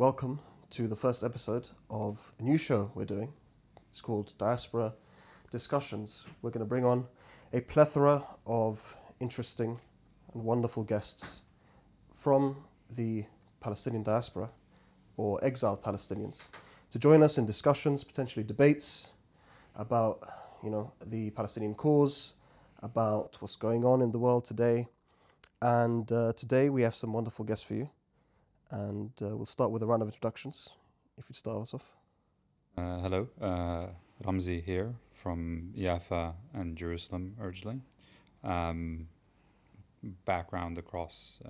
Welcome to the first episode of a new show we're doing. It's called Diaspora Discussions. We're going to bring on a plethora of interesting and wonderful guests from the Palestinian diaspora or exiled Palestinians to join us in discussions, potentially debates about, the Palestinian cause, about what's going on in the world today. And today we have some wonderful guests for you. And we'll start with a round of introductions. If you'd start us off. Hello, Ramzi here from Jaffa and Jerusalem originally. Background across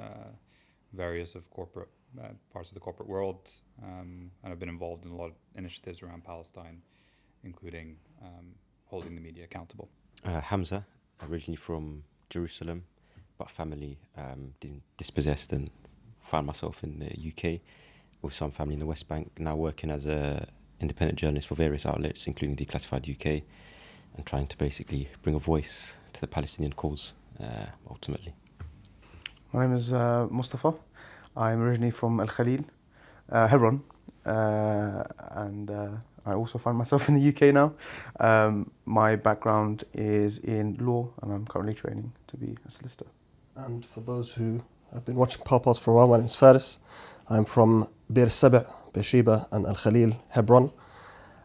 various of corporate parts of the corporate world, and I've been involved in a lot of initiatives around Palestine, including holding the media accountable. Hamza, originally from Jerusalem, but family dispossessed and found myself in the UK with some family in the West Bank, now working as a independent journalist for various outlets, including Declassified UK, and trying to basically bring a voice to the Palestinian cause, ultimately. My name is Mustafa. I'm originally from Al Khalil, Hebron, and I also find myself in the UK now. My background is in law, and I'm currently training to be a solicitor. And for those who have been watching Palpals for a while, my name is Faris. I'm from Bir Saba, Beersheba, and Al Khalil, Hebron.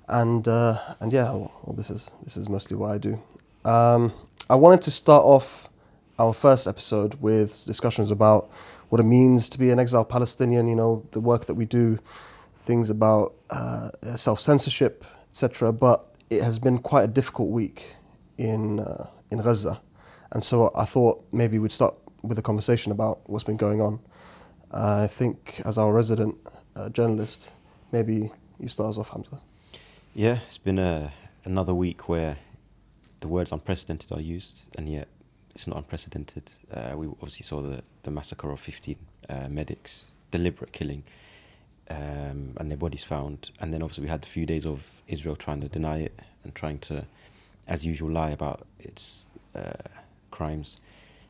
And this is mostly what I do. I wanted to start off our first episode with discussions about what it means to be an exiled Palestinian, the work that we do, things about self-censorship, etc. But it has been quite a difficult week in Gaza. And so I thought maybe we'd start with a conversation about what's been going on. I think as our resident journalist, maybe you start us off, Hamza. Yeah, it's been another week where the words unprecedented are used, and yet it's not unprecedented. We obviously saw the massacre of 15 medics, deliberate killing, and their bodies found. And then obviously we had a few days of Israel trying to deny it and trying to, as usual, lie about its crimes.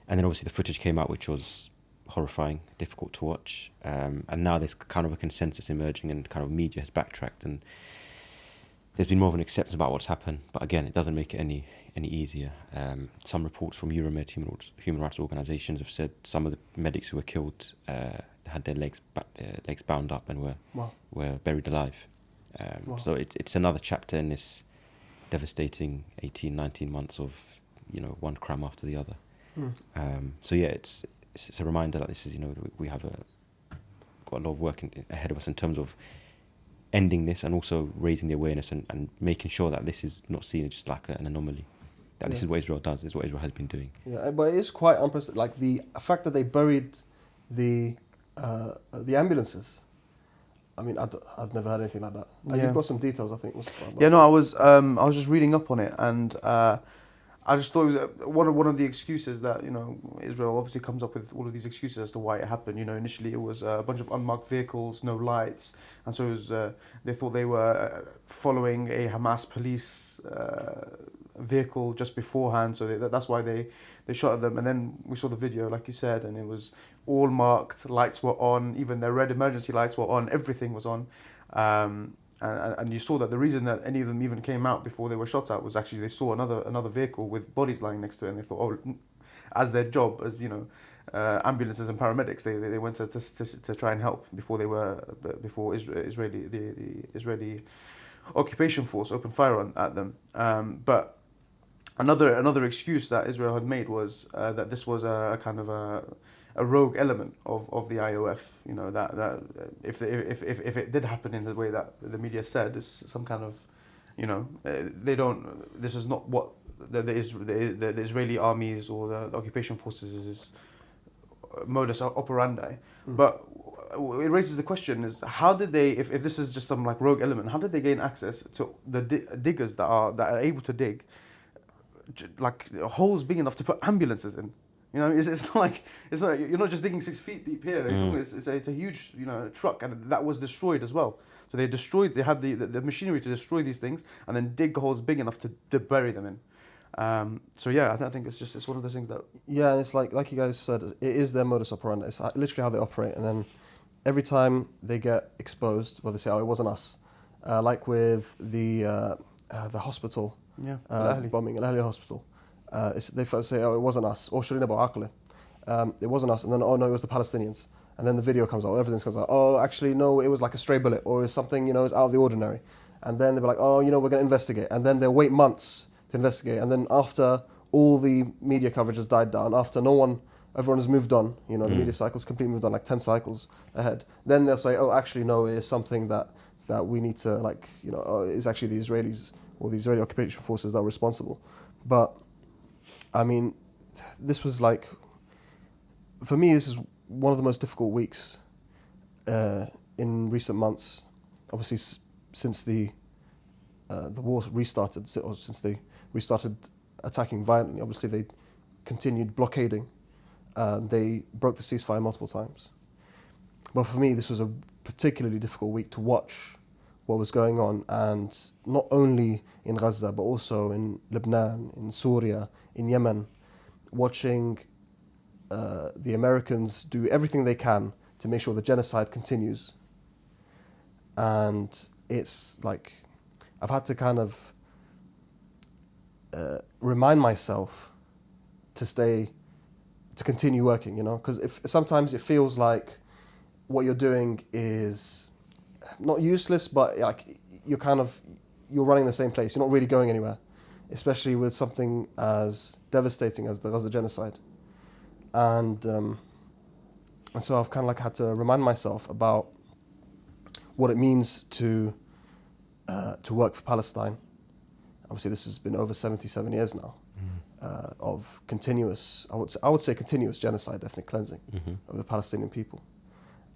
And then obviously the footage came out, which was horrifying, difficult to watch. And now there's kind of a consensus emerging, and kind of media has backtracked, and there's been more of an acceptance about what's happened. But again, it doesn't make it any easier. Some reports from Euromed, human rights organisations, have said some of the medics who were killed had their legs bound up and were buried alive. So it's another chapter in this devastating 18, 19 months of one crime after the other. It's a reminder that this is we have got a lot of work ahead of us in terms of ending this, and also raising the awareness and making sure that this is not seen as just like an anomaly. That this is what Israel does. This is what Israel has been doing. Yeah, but it is quite unprecedented. Like the fact that they buried the ambulances. I mean, I've never had anything like that. You've got some details, I think. I was just reading up on it, and I just thought it was one of the excuses that Israel obviously comes up with all of these excuses as to why it happened. Initially it was a bunch of unmarked vehicles, no lights, and so it was, they thought they were following a Hamas police vehicle just beforehand, so that's why they shot at them. And then we saw the video, like you said, and it was all marked, lights were on, even their red emergency lights were on, everything was on. And you saw that the reason that any of them even came out before they were shot at was actually they saw another vehicle with bodies lying next to it, and they thought, as their job as ambulances and paramedics, they went to try and help before the Israeli occupation force opened fire at them. But another excuse that Israel had made was that this was a kind of a rogue element of the IOF, that if it did happen in the way that the media said, it's some kind of, this is not what the Israeli armies or the occupation forces' modus operandi. But it raises the question is, how did they, if this is just some like rogue element, how did they gain access to the diggers that are able to dig like holes big enough to put ambulances in? It's not like you're not just digging 6 feet deep here. It's a huge truck, and that was destroyed as well. So they had the machinery to destroy these things and then dig holes big enough to bury them in. I think it's one of those things that... Yeah, and it's like you guys said, it is their modus operandi. It's literally how they operate. And then every time they get exposed, well, they say, "Oh, it wasn't us." Like with the hospital Al-Ahli. bombing, Al-Ahli hospital. They first say, "Oh, it wasn't us." Or Shirina Ba'aqli. It wasn't us, and then, "Oh no, it was the Palestinians." And then the video comes out, everything comes out. "Oh, actually, no, it was like a stray bullet, or it was something, it's out of the ordinary." And then they'll be like, "Oh, we're going to investigate." And then they'll wait months to investigate. And then after all the media coverage has died down, after everyone has moved on, the media cycle's completely moved on, like 10 cycles ahead. Then they'll say, "Oh, actually, no, it is something that we need to, it's actually the Israelis or the Israeli occupation forces that are responsible." But, I mean, this was like, for me, this is one of the most difficult weeks in recent months. Obviously, since the war restarted, or since they restarted attacking violently, obviously they continued blockading. They broke the ceasefire multiple times. But for me, this was a particularly difficult week to watch what was going on, and not only in Gaza, but also in Lebanon, in Syria, in Yemen, watching the Americans do everything they can to make sure the genocide continues. And it's like, I've had to kind of remind myself to continue working, because sometimes it feels like what you're doing is not useless, but like you're running the same place. You're not really going anywhere, especially with something as devastating as the Gaza genocide. And so I've kind of had to remind myself about what it means to work for Palestine. Obviously, this has been over 77 years now of continuous, I would say continuous genocide, ethnic cleansing of the Palestinian people.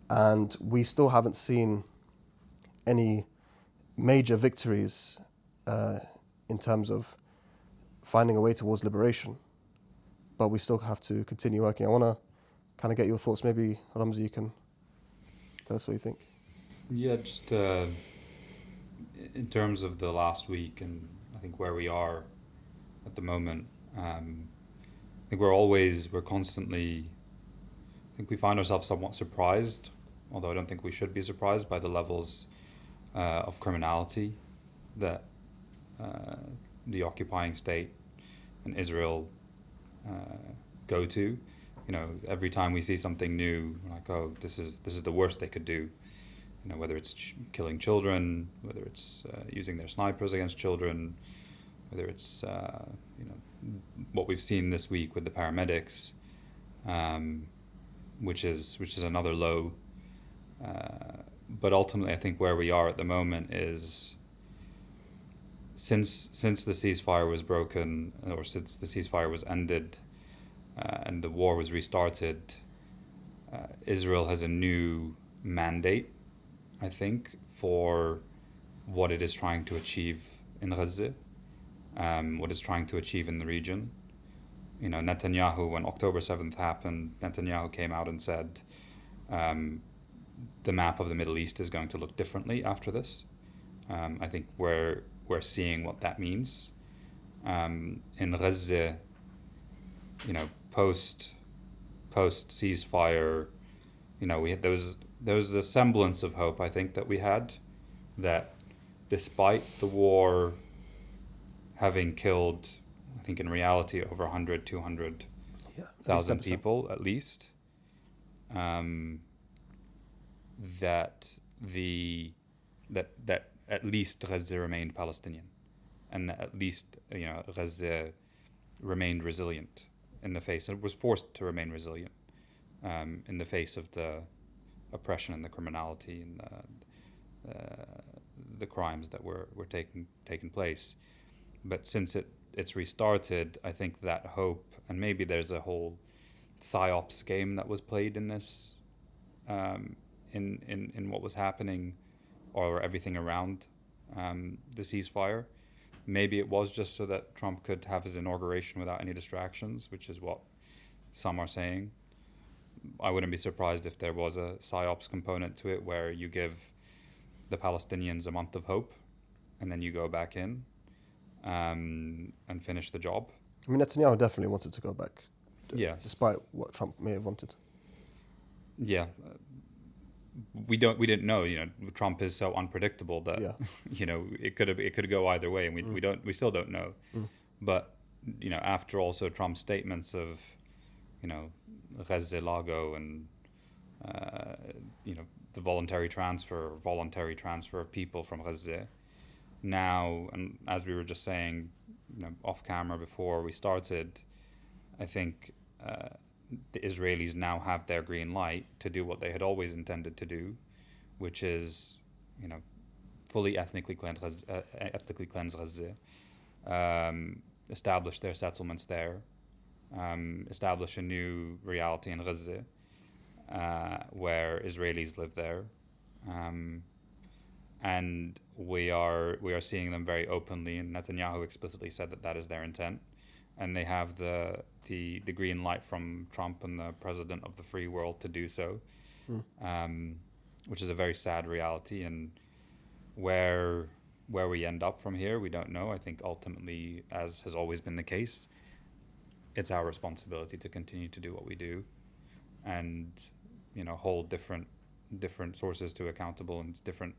And we still haven't seen any major victories in terms of finding a way towards liberation. But we still have to continue working. I want to kind of get your thoughts. Maybe, Ramzi, you can tell us what you think. Yeah, just in terms of the last week and I think where we are at the moment, I think we're constantly, I think we find ourselves somewhat surprised, although I don't think we should be surprised by the levels of criminality that the occupying state and Israel go to. Every time we see something new, we're like, oh, this is the worst they could do. Whether it's killing children, whether it's using their snipers against children, whether it's what we've seen this week with the paramedics, which is another low. But ultimately, I think where we are at the moment is since the ceasefire was broken, or since the ceasefire was ended, and the war was restarted, Israel has a new mandate, I think, for what it is trying to achieve in Gaza, what it's trying to achieve in the region. Netanyahu, when October 7th happened, Netanyahu came out and said the map of the Middle East is going to look differently after this. I think we're seeing what that means. In Gaza, post ceasefire, there was a semblance of hope, I think, that we had, that despite the war having killed, I think in reality, over 100, 200,000 people at least, that at least Gaza remained Palestinian, and at least Gaza remained resilient in the face, and was forced to remain resilient in the face of the oppression and the criminality and the crimes that were taking place. But since it's restarted, I think that hope, and maybe there's a whole psyops game that was played in this, in what was happening, or everything around the ceasefire. Maybe it was just so that Trump could have his inauguration without any distractions, which is what some are saying. I wouldn't be surprised if there was a psyops component to it, where you give the Palestinians a month of hope and then you go back in and finish the job. I mean, Netanyahu definitely wanted to go back, yeah, despite what Trump may have wanted. Yeah, we didn't know. Trump is so unpredictable that Yeah. it could go either way, and we still don't know. But after also Trump's statements of Gaza Lago and the voluntary transfer of people from Gaza. Now, and as we were just saying, off camera before we started, I think the Israelis now have their green light to do what they had always intended to do, which is, fully ethnically cleanse Gaza, establish their settlements there, establish a new reality in Gaza, where Israelis live there, and we are seeing them very openly. And Netanyahu explicitly said that is their intent, and they have the green light from Trump and the president of the free world to do so, which is a very sad reality. And where we end up from here, we don't know. I think ultimately, as has always been the case, it's our responsibility to continue to do what we do, and hold different sources to accountable and different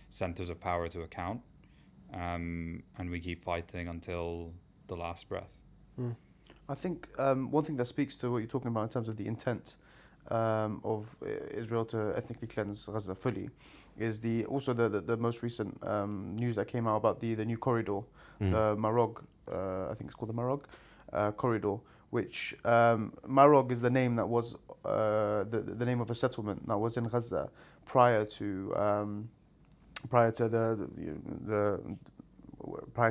centers of power to account, and we keep fighting until the last breath. I think one thing that speaks to what you're talking about in terms of the intent of Israel to ethnically cleanse Gaza fully is also the most recent news that came out about the new corridor, the Marog, I think it's called the Marog corridor, which Marog is the name that was the name of a settlement that was in Gaza prior to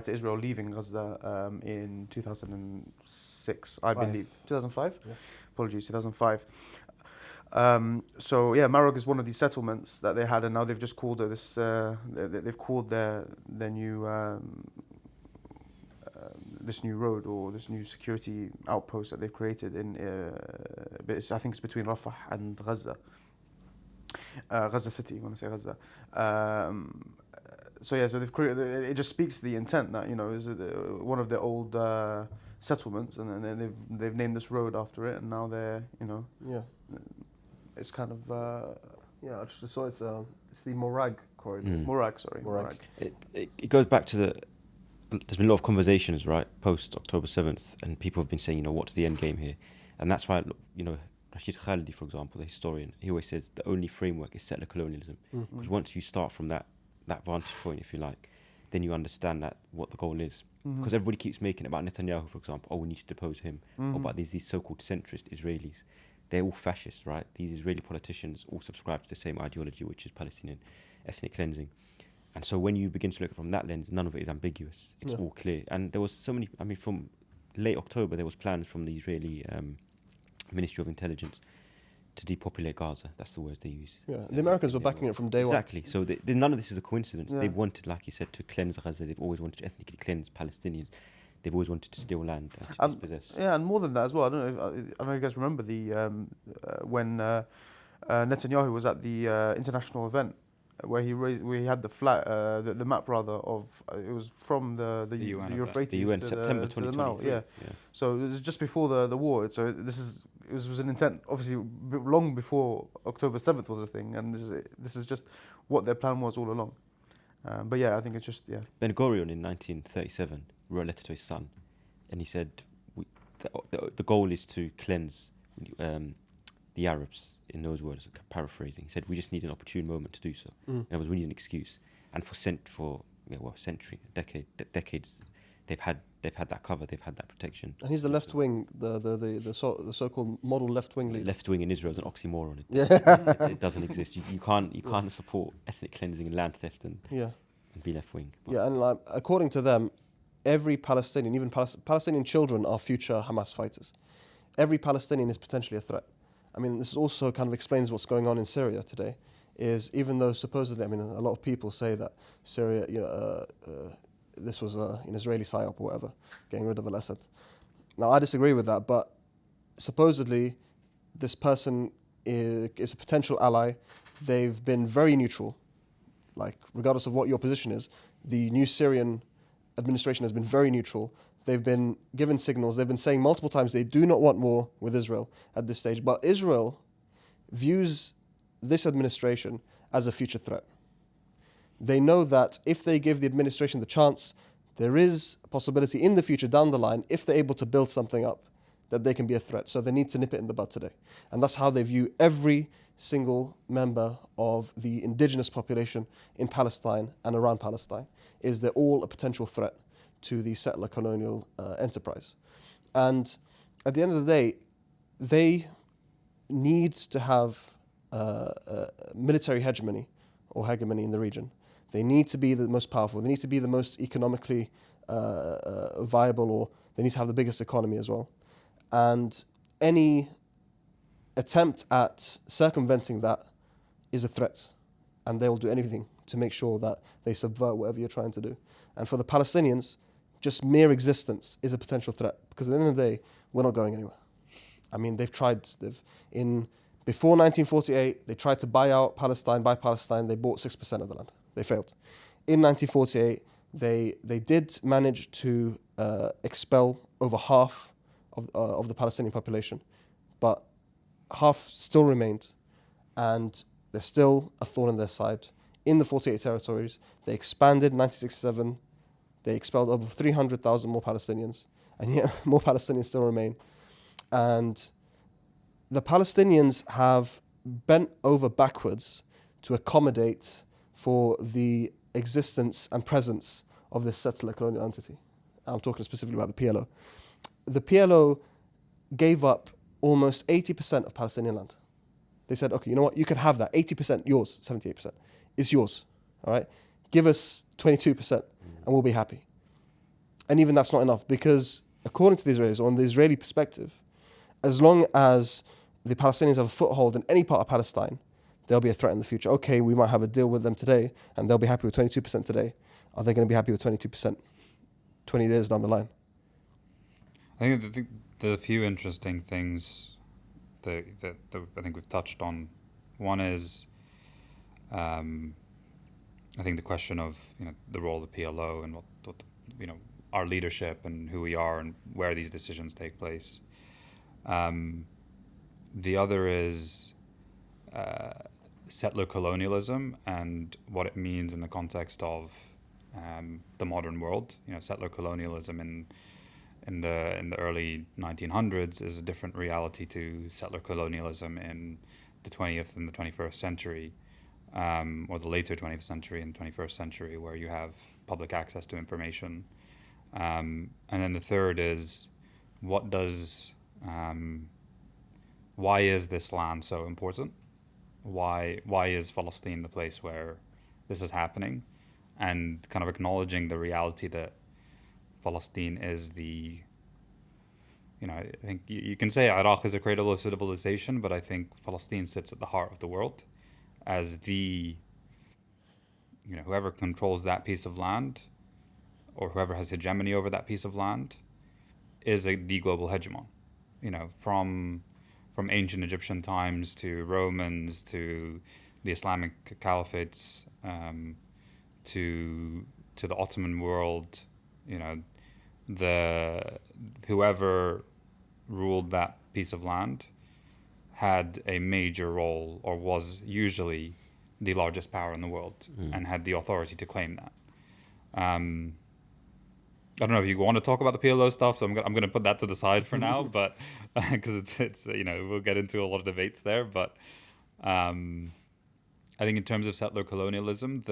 Israel leaving Gaza in 2006, I believe. 2005? Yeah. Apologies, 2005. So yeah, Marog is one of these settlements that they had, and now they've just called it this. They've called their new this new road or this new security outpost that they've created in. I think it's between Rafah and Gaza. Gaza City, when I say Gaza. So they've created. It just speaks to the intent that is one of the old settlements, and then they've named this road after it, and now they're it's kind of I just saw it's the Morag corridor. Morag, sorry. Morag. It goes back to there's been a lot of conversations, right, post October 7th, and people have been saying, what's the end game here? And that's why, Rashid Khalidi, for example, the historian, he always says the only framework is settler colonialism. Because once you start from that vantage point, if you like, then you understand what the goal is. Because everybody keeps making it about Netanyahu, for example, we need to depose him, or about these so-called centrist Israelis. They're all fascists, right? These Israeli politicians all subscribe to the same ideology, which is Palestinian ethnic cleansing. And so when you begin to look at it from that lens, none of it is ambiguous. It's all clear. And there was so many, from late October, there was plans from the Israeli Ministry of Intelligence to depopulate Gaza. That's the words they use. Yeah, the Americans were backing it from day one. Exactly. So none of this is a coincidence. Yeah. They wanted, like you said, to cleanse Gaza. They've always wanted to ethnically cleanse Palestinians. They've always wanted to steal land and dispossess. Yeah, and more than that as well. I don't know if you guys remember when Netanyahu was at the international event where he had the flag, the map rather of it was from the Euphrates UN to September to the 2023. Nile. Yeah. So it was just before the war. So it was an intent, obviously, long before October 7th was a thing, and this is just what their plan was all along. But yeah, I think it's just Ben Gurion in 1937 wrote a letter to his son, and he said, the goal is to cleanse the Arabs. In those words, paraphrasing, he said, we just need an opportune moment to do so. In other words, we need an excuse. And for century, decades, they've had that cover, they've had that protection. And he's the left wing, the so-called model left wing leader. Left wing in Israel is an oxymoron. It doesn't exist. You can't support ethnic cleansing and land theft and be left wing. And according to them, every Palestinian, even Palestinian children, are future Hamas fighters. Every Palestinian is potentially a threat. I mean, this also kind of explains what's going on in Syria today. Is even though supposedly, a lot of people say that Syria, this was an Israeli psyop or whatever, getting rid of al-Assad. Now, I disagree with that, but supposedly this person is a potential ally. They've been very neutral, regardless of what your position is. The new Syrian administration has been very neutral. They've been given signals. They've been saying multiple times they do not want war with Israel at this stage. But Israel views this administration as a future threat. They know that if they give the administration the chance, there is a possibility in the future down the line, if they're able to build something up, that they can be a threat. So they need to nip it in the bud today. And that's how they view every single member of the indigenous population in Palestine and around Palestine, is they're all a potential threat to the settler colonial enterprise. And at the end of the day, they need to have military hegemony in the region. They need to be the most powerful. They need to be the most economically viable, or they need to have the biggest economy as well. And any attempt at circumventing that is a threat. And they will do anything to make sure that they subvert whatever you're trying to do. And for the Palestinians, just mere existence is a potential threat, because at the end of the day, we're not going anywhere. I mean, before 1948, they tried to buy out Palestine, buy Palestine. They bought 6% of the land. They failed. In 1948, they did manage to expel over half of the Palestinian population, but half still remained, and they're still a thorn in their side. In the 48 territories, they expanded in 1967. They expelled over 300,000 more Palestinians, and yet more Palestinians still remain. And the Palestinians have bent over backwards to accommodate for the existence and presence of this settler colonial entity. I'm talking specifically about the PLO. The PLO gave up almost 80% of Palestinian land. They said, okay, you know what, you can have that, 80% yours, 78%, it's yours, all right? Give us 22% and we'll be happy. And even that's not enough, because according to the Israelis, or on the Israeli perspective, as long as the Palestinians have a foothold in any part of Palestine, they'll be a threat in the future. Okay, we might have a deal with them today and they'll be happy with 22% today. Are they going to be happy with 22% 20 years down the line? I think the few interesting things that I think we've touched on. One is, I think the question of the role of the PLO and what our leadership and who we are and where these decisions take place. The other is settler colonialism and what it means in the context of the modern world. Settler colonialism in the early 1900s is a different reality to settler colonialism in the 20th and the 21st century, or the later 20th century and 21st century, where you have public access to information. And then the third is, why is this land so important? Why is Palestine the place where this is happening? And kind of acknowledging the reality that Palestine is I think you can say Iraq is a cradle of civilization, but I think Palestine sits at the heart of the world as whoever controls that piece of land, or whoever has hegemony over that piece of land, is the global hegemon. From ancient Egyptian times to Romans to the Islamic caliphates, to the Ottoman world, whoever ruled that piece of land had a major role, or was usually the largest power in the world, and had the authority to claim that. I don't know if you want to talk about the PLO stuff, so I'm going to put that to the side for now, but because it's we'll get into a lot of debates there. But I think in terms of settler colonialism,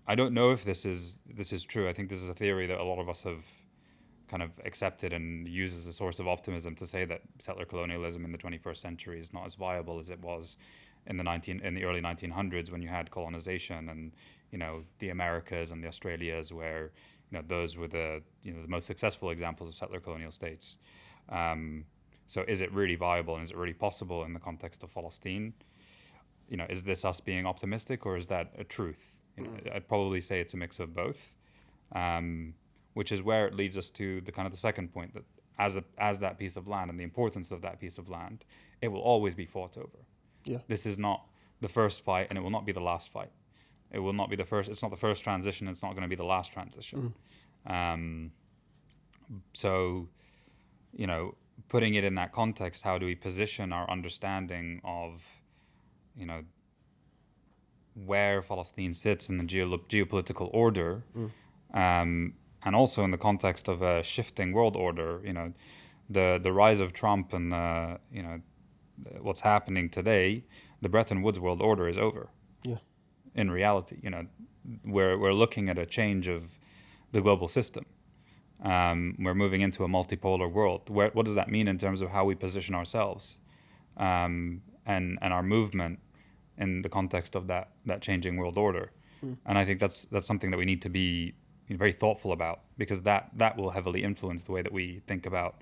I don't know if this is true. I think this is a theory that a lot of us have kind of accepted and used as a source of optimism, to say that settler colonialism in the 21st century is not as viable as it was in the early 1900s, when you had colonization and the Americas and the Australias, where those were the most successful examples of settler colonial states. So is it really viable, and is it really possible in the context of Palestine? Is this us being optimistic, or is that a truth? I'd probably say it's a mix of both, which is where it leads us to the second point, that as that piece of land and the importance of that piece of land, it will always be fought over. Yeah. This is not the first fight, and it will not be the last fight. It will not be the first. It's not the first transition. It's not going to be the last transition. So, putting it in that context, how do we position our understanding of, you know, where Palestine sits in the geopolitical order, and also in the context of a shifting world order? You know, the rise of Trump and you know, what's happening today, the Bretton Woods world order is over. Yeah. In reality, you know, we're looking at a change of the global system. We're moving into a multipolar world. What does that mean in terms of how we position ourselves, and our movement in the context of that changing world order? And I think that's something that we need to be very thoughtful about, because that will heavily influence the way that we think about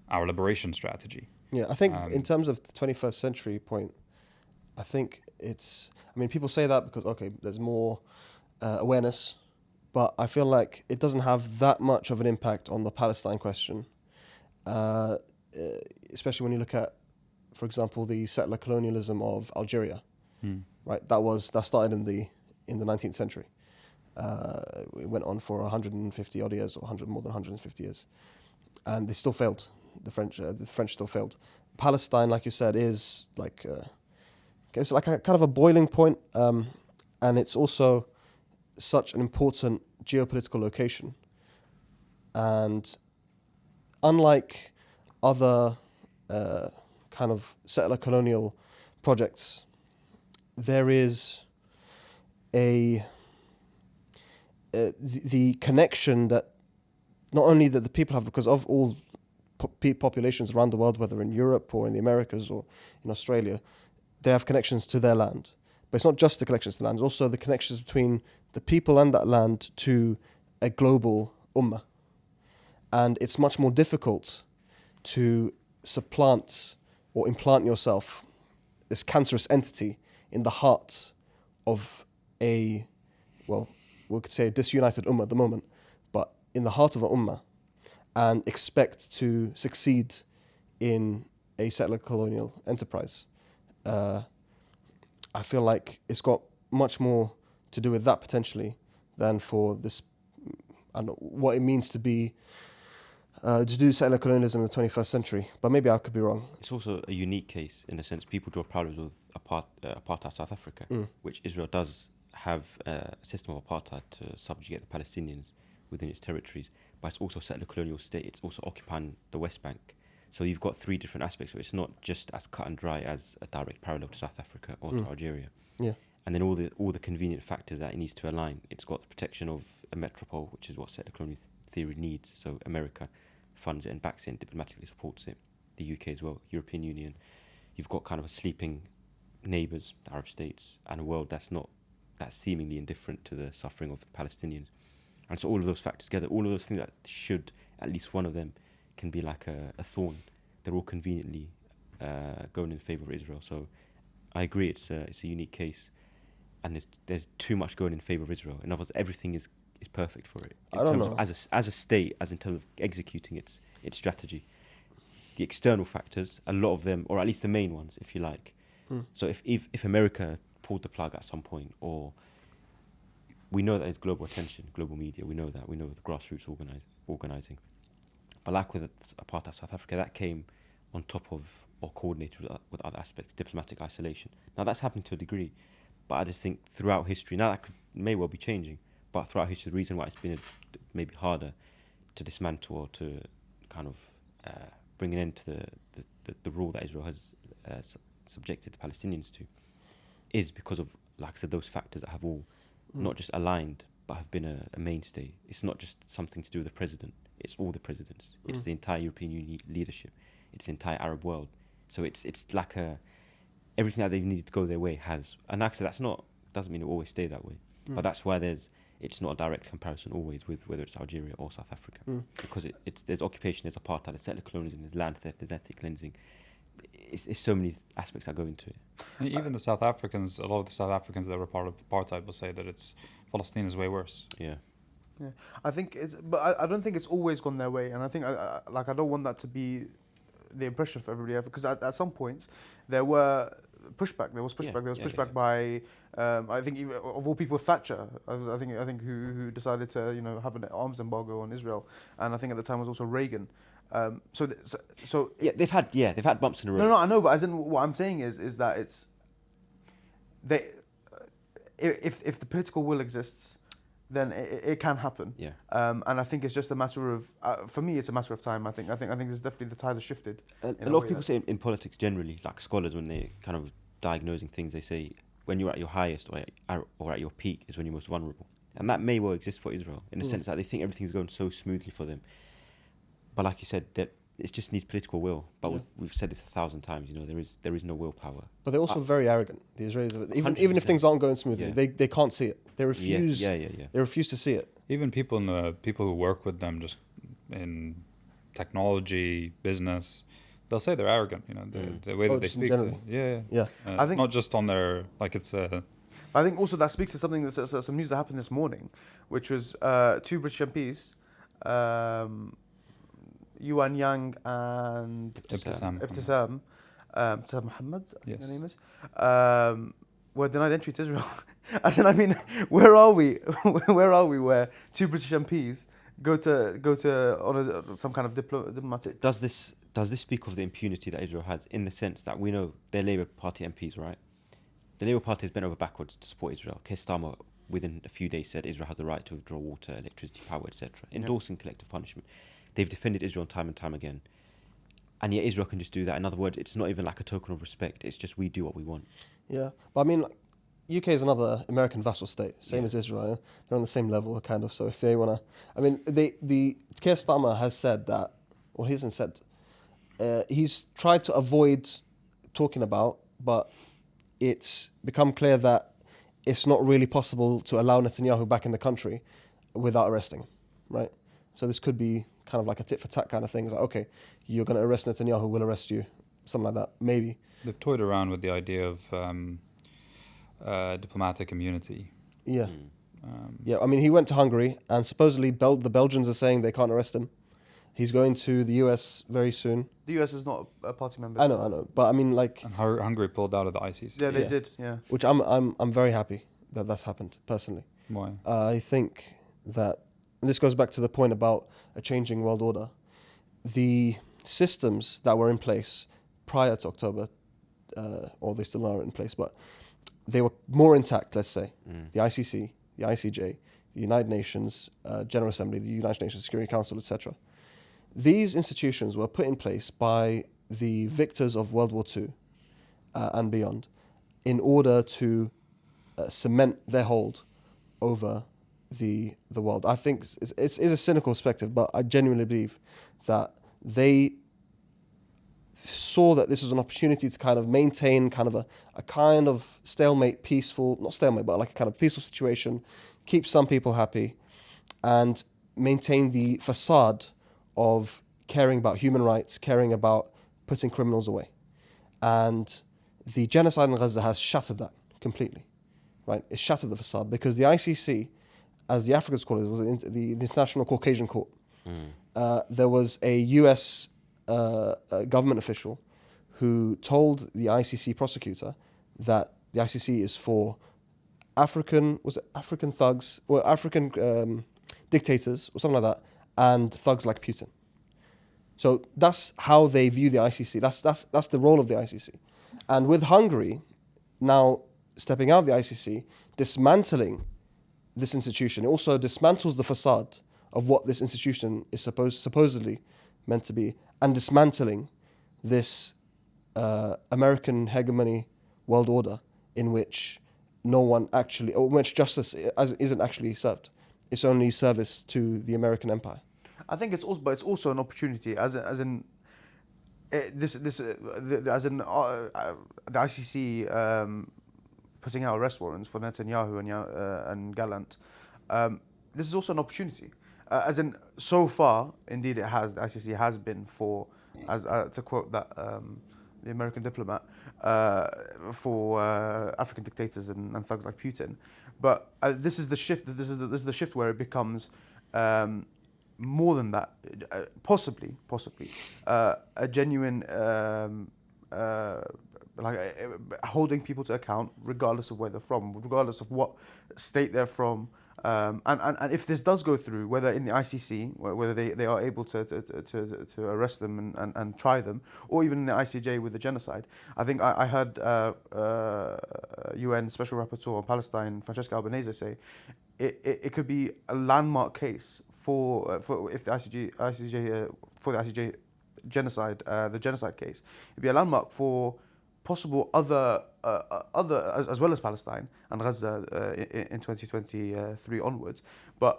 our liberation strategy. Yeah, I think in terms of the 21st century point, I think it's, I mean, people say that because, okay, there's more awareness, but I feel like it doesn't have that much of an impact on the Palestine question, especially when you look at, for example, the settler colonialism of Algeria, right? That started in the 19th century. It went on for 150 odd years, or more than 150 years, and they still failed. The French still failed. Palestine, like you said, is like it's like a kind of a boiling point, and it's also such an important geopolitical location. And unlike other kind of settler colonial projects, there is the connection that not only that the people have, because of all populations around the world, whether in Europe or in the Americas or in Australia, they have connections to their land. But it's not just the connections to land, it's also the connections between the people and that land to a global ummah. And it's much more difficult to supplant or implant yourself, this cancerous entity, in the heart of a, well, we could say a disunited ummah at the moment, but in the heart of an ummah, and expect to succeed in a settler colonial enterprise. I feel like it's got much more to do with that potentially than for this, I don't know what it means to be, to do settler colonialism in the 21st century, but maybe I could be wrong. It's also a unique case in a sense. People draw parallels with apartheid South Africa, which Israel does have a system of apartheid to subjugate the Palestinians within its territories, but it's also settler colonial state. It's also occupying the West Bank. So you've got three different aspects. So it's not just as cut and dry as a direct parallel to South Africa or to Algeria. Yeah. And then all the convenient factors that it needs to align. It's got the protection of a metropole, which is what settler colonial theory needs. So America funds it and backs it and diplomatically supports it. The UK as well, European Union. You've got kind of a sleeping neighbours, the Arab states, and a world that's seemingly indifferent to the suffering of the Palestinians. And so all of those factors together, all of those things that should, at least one of them, can be like a thorn. They're all conveniently going in favour of Israel. So I agree, it's a unique case, and there's too much going in favour of Israel. In other words, everything is perfect for it. I don't know. As a state, as in terms of executing its strategy. The external factors, a lot of them, or at least the main ones, if you like. So if America pulled the plug at some point, or we know that there's global attention, global media, we know the grassroots organising. But like with apartheid South Africa, that came on top of or coordinated with other aspects, diplomatic isolation. Now that's happening to a degree, but I just think throughout history, now that may well be changing, but throughout history, the reason why it's been maybe harder to dismantle or to kind of bring an end to the rule that Israel has subjected the Palestinians to is because of, like I said, those factors that have all not just aligned, but have been a mainstay. It's not just something to do with the president. It's all the presidents. It's the entire European Union leadership. It's the entire Arab world. So it's like everything that they needed to go their way has. And like I said, doesn't mean it will always stay that way. But that's why it's not a direct comparison always with whether it's Algeria or South Africa. Because there's occupation, there's apartheid, there's settler colonialism, there's land theft, there's ethnic cleansing. It's so many aspects that go into it. And even the South Africans, a lot of the South Africans that were part of apartheid will say that Palestine is way worse. Yeah. Yeah, I think but I don't think it's always gone their way, and I think I don't want that to be the impression for everybody, because at some points there was pushback by I think even, of all people, Thatcher. I think who decided to have an arms embargo on Israel, and I think at the time was also Reagan. So they've had bumps in the road. no, I know, but as in what I'm saying is that it's if the political will exists, then it can happen. Yeah. And I think it's just a matter of for me, it's a matter of time. I think there's definitely the tide has shifted. A lot of people say in politics generally, like scholars, when they kind of diagnosing things, they say when you're at your highest or at your peak is when you're most vulnerable. And that may well exist for Israel in the sense that they think everything's going so smoothly for them. But like you said, that it just needs political will. But we've said this 1,000 times. There is no willpower. But they're also very arrogant. The Israelis, even if things aren't going smoothly, they can't see it. They refuse. They refuse to see it. Even people who work with them, just in technology, business, they'll say they're arrogant. The way that they speak. I think not just on their it's a. I think also that speaks to something that's some news that happened this morning, which was 2 British MPs, Yuan Yang and Ibtisam Muhammad, I think her name is, were denied entry to Israel. I mean, where are we? Where are we? Where 2 British MPs go to on some kind of diplomatic? Does this speak of the impunity that Israel has, in the sense that we know they're Labour Party MPs, right? The Labour Party has bent over backwards to support Israel. Keir Starmer, within a few days, said Israel has the right to withdraw water, electricity, power, etc., endorsing collective punishment. They've defended Israel time and time again. And yet Israel can just do that. In other words, it's not even like a token of respect. It's just we do what we want. Yeah. But I mean, UK is another American vassal state, same as Israel. They're on the same level, kind of. So if they want to... I mean, the Keir Starmer has said that... Well, he hasn't said... he's tried to avoid talking about, but it's become clear that it's not really possible to allow Netanyahu back in the country without arresting him, right? So this could be kind of like a tit-for-tat kind of thing. It's like, okay, you're going to arrest Netanyahu, we'll arrest you. Something like that, maybe. They've toyed around with the idea of diplomatic immunity. Yeah. I mean, he went to Hungary, and supposedly the Belgians are saying they can't arrest him. He's going to the US very soon. The US is not a party member. I know. But I mean, like... And Hungary pulled out of the ICC. Yeah, they did, yeah. Which I'm very happy that that's happened, personally. Why? I think that... And this goes back to the point about a changing world order. The systems that were in place prior to October, or they still are in place, but they were more intact, let's say. The ICC, the ICJ, the United Nations General Assembly, the United Nations Security Council, etc. These institutions were put in place by the victors of World War II and beyond in order to cement their hold over the world. I think it's a cynical perspective, but I genuinely believe that they saw that this was an opportunity to kind of maintain kind of a kind of stalemate, not stalemate, but like a kind of peaceful situation, keep some people happy, and maintain the facade of caring about human rights, caring about putting criminals away. And the genocide in Gaza has shattered that completely, right? It shattered the facade because the ICC, as the Africans call it, was the International Caucasian Court. There was a US government official who told the ICC prosecutor that the ICC is for African thugs, or African dictators, or something like that, and thugs like Putin. So that's how they view the ICC. That's the role of the ICC. And with Hungary now stepping out of the ICC, dismantling this institution, it also dismantles the facade of what this institution is supposedly meant to be, and dismantling this American hegemony world order in which which justice isn't actually served. It's only service to the American empire. I think it's also an opportunity, the ICC putting out arrest warrants for Netanyahu and Gallant. This is also an opportunity, so far, indeed, the ICC has been for, to quote that the American diplomat, for African dictators and thugs like Putin. But this is the shift. This is the shift where it becomes more than that, possibly a genuine holding people to account, regardless of where they're from, regardless of what state they're from, And if this does go through, whether in the ICC, whether they are able to arrest them and try them, or even in the ICJ with the genocide, I think I heard UN Special Rapporteur on Palestine, Francesca Albanese, say it could be a landmark case for if the ICJ for the ICJ genocide, the genocide case. It'd be a landmark for possible other as well as Palestine and Gaza in 2023 onwards, but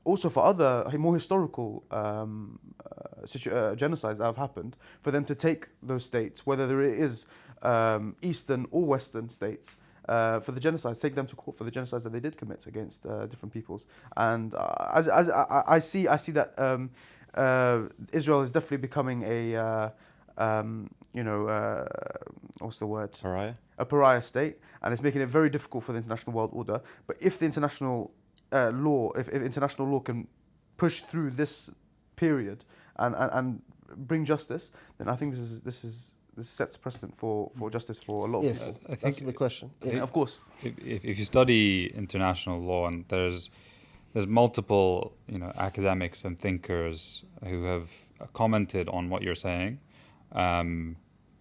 also for other more historical genocides that have happened, for them to take those states, whether there is eastern or western states, for the genocides, take them to court for the genocides that they did commit against different peoples. And as I see that Israel is definitely becoming a what's the word? Pariah? A pariah state, and it's making it very difficult for the international world order. But if the international if international law can push through this period and bring justice, then I think this sets a precedent for justice for a lot of people. I think That's the big question. Yeah, of course. if you study international law, and there's multiple academics and thinkers who have commented on what you're saying,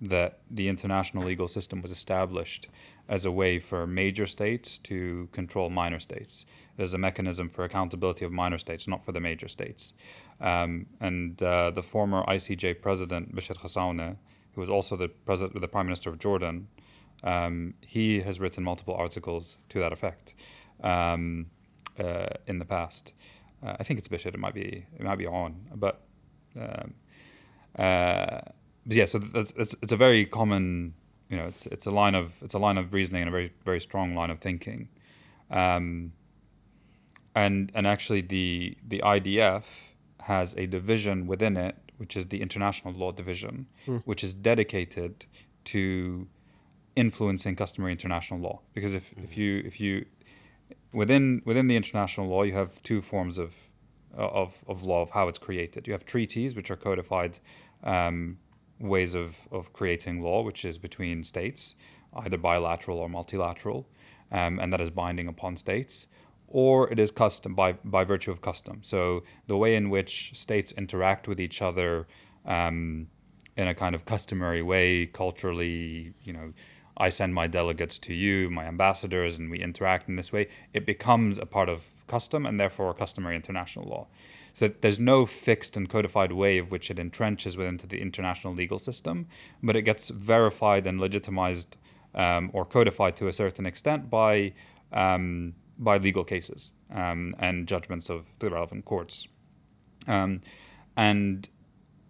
that the international legal system was established as a way for major states to control minor states. It is a mechanism for accountability of minor states, not for the major states. The former ICJ president, Bashir Khassaouna, who was also the Prime Minister of Jordan, he has written multiple articles to that effect in the past. I think it's Bashir, it might be on, but yeah, so it's a very common, it's a line of reasoning and a very, very strong line of thinking, and actually the IDF has a division within it, which is the International Law Division, which is dedicated to influencing customary international law. Because if you within the international law, you have two forms of law, of how it's created. You have treaties, which are codified ways of creating law, which is between states, either bilateral or multilateral, and that is binding upon states, or it is custom by virtue of custom. So the way in which states interact with each other in a kind of customary way, culturally, I send my delegates to you, my ambassadors, and we interact in this way, it becomes a part of custom and therefore customary international law. So there's no fixed and codified way of which it entrenches within the international legal system, but it gets verified and legitimized or codified to a certain extent by legal cases and judgments of the relevant courts. And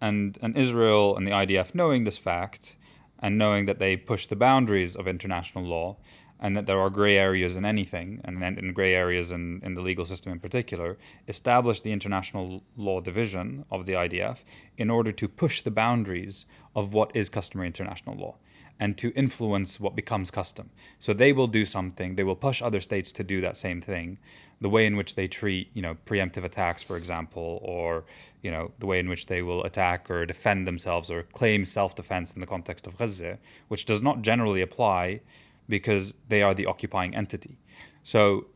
Israel and the IDF, knowing this fact and knowing that they push the boundaries of international law, and that there are gray areas in anything, and in gray areas in the legal system in particular, established the International Law Division of the IDF in order to push the boundaries of what is customary international law and to influence what becomes custom. So they will do something, they will push other states to do that same thing. The way in which they treat, preemptive attacks, for example, or, the way in which they will attack or defend themselves or claim self-defense in the context of Gaza, which does not generally apply because they are the occupying entity. So,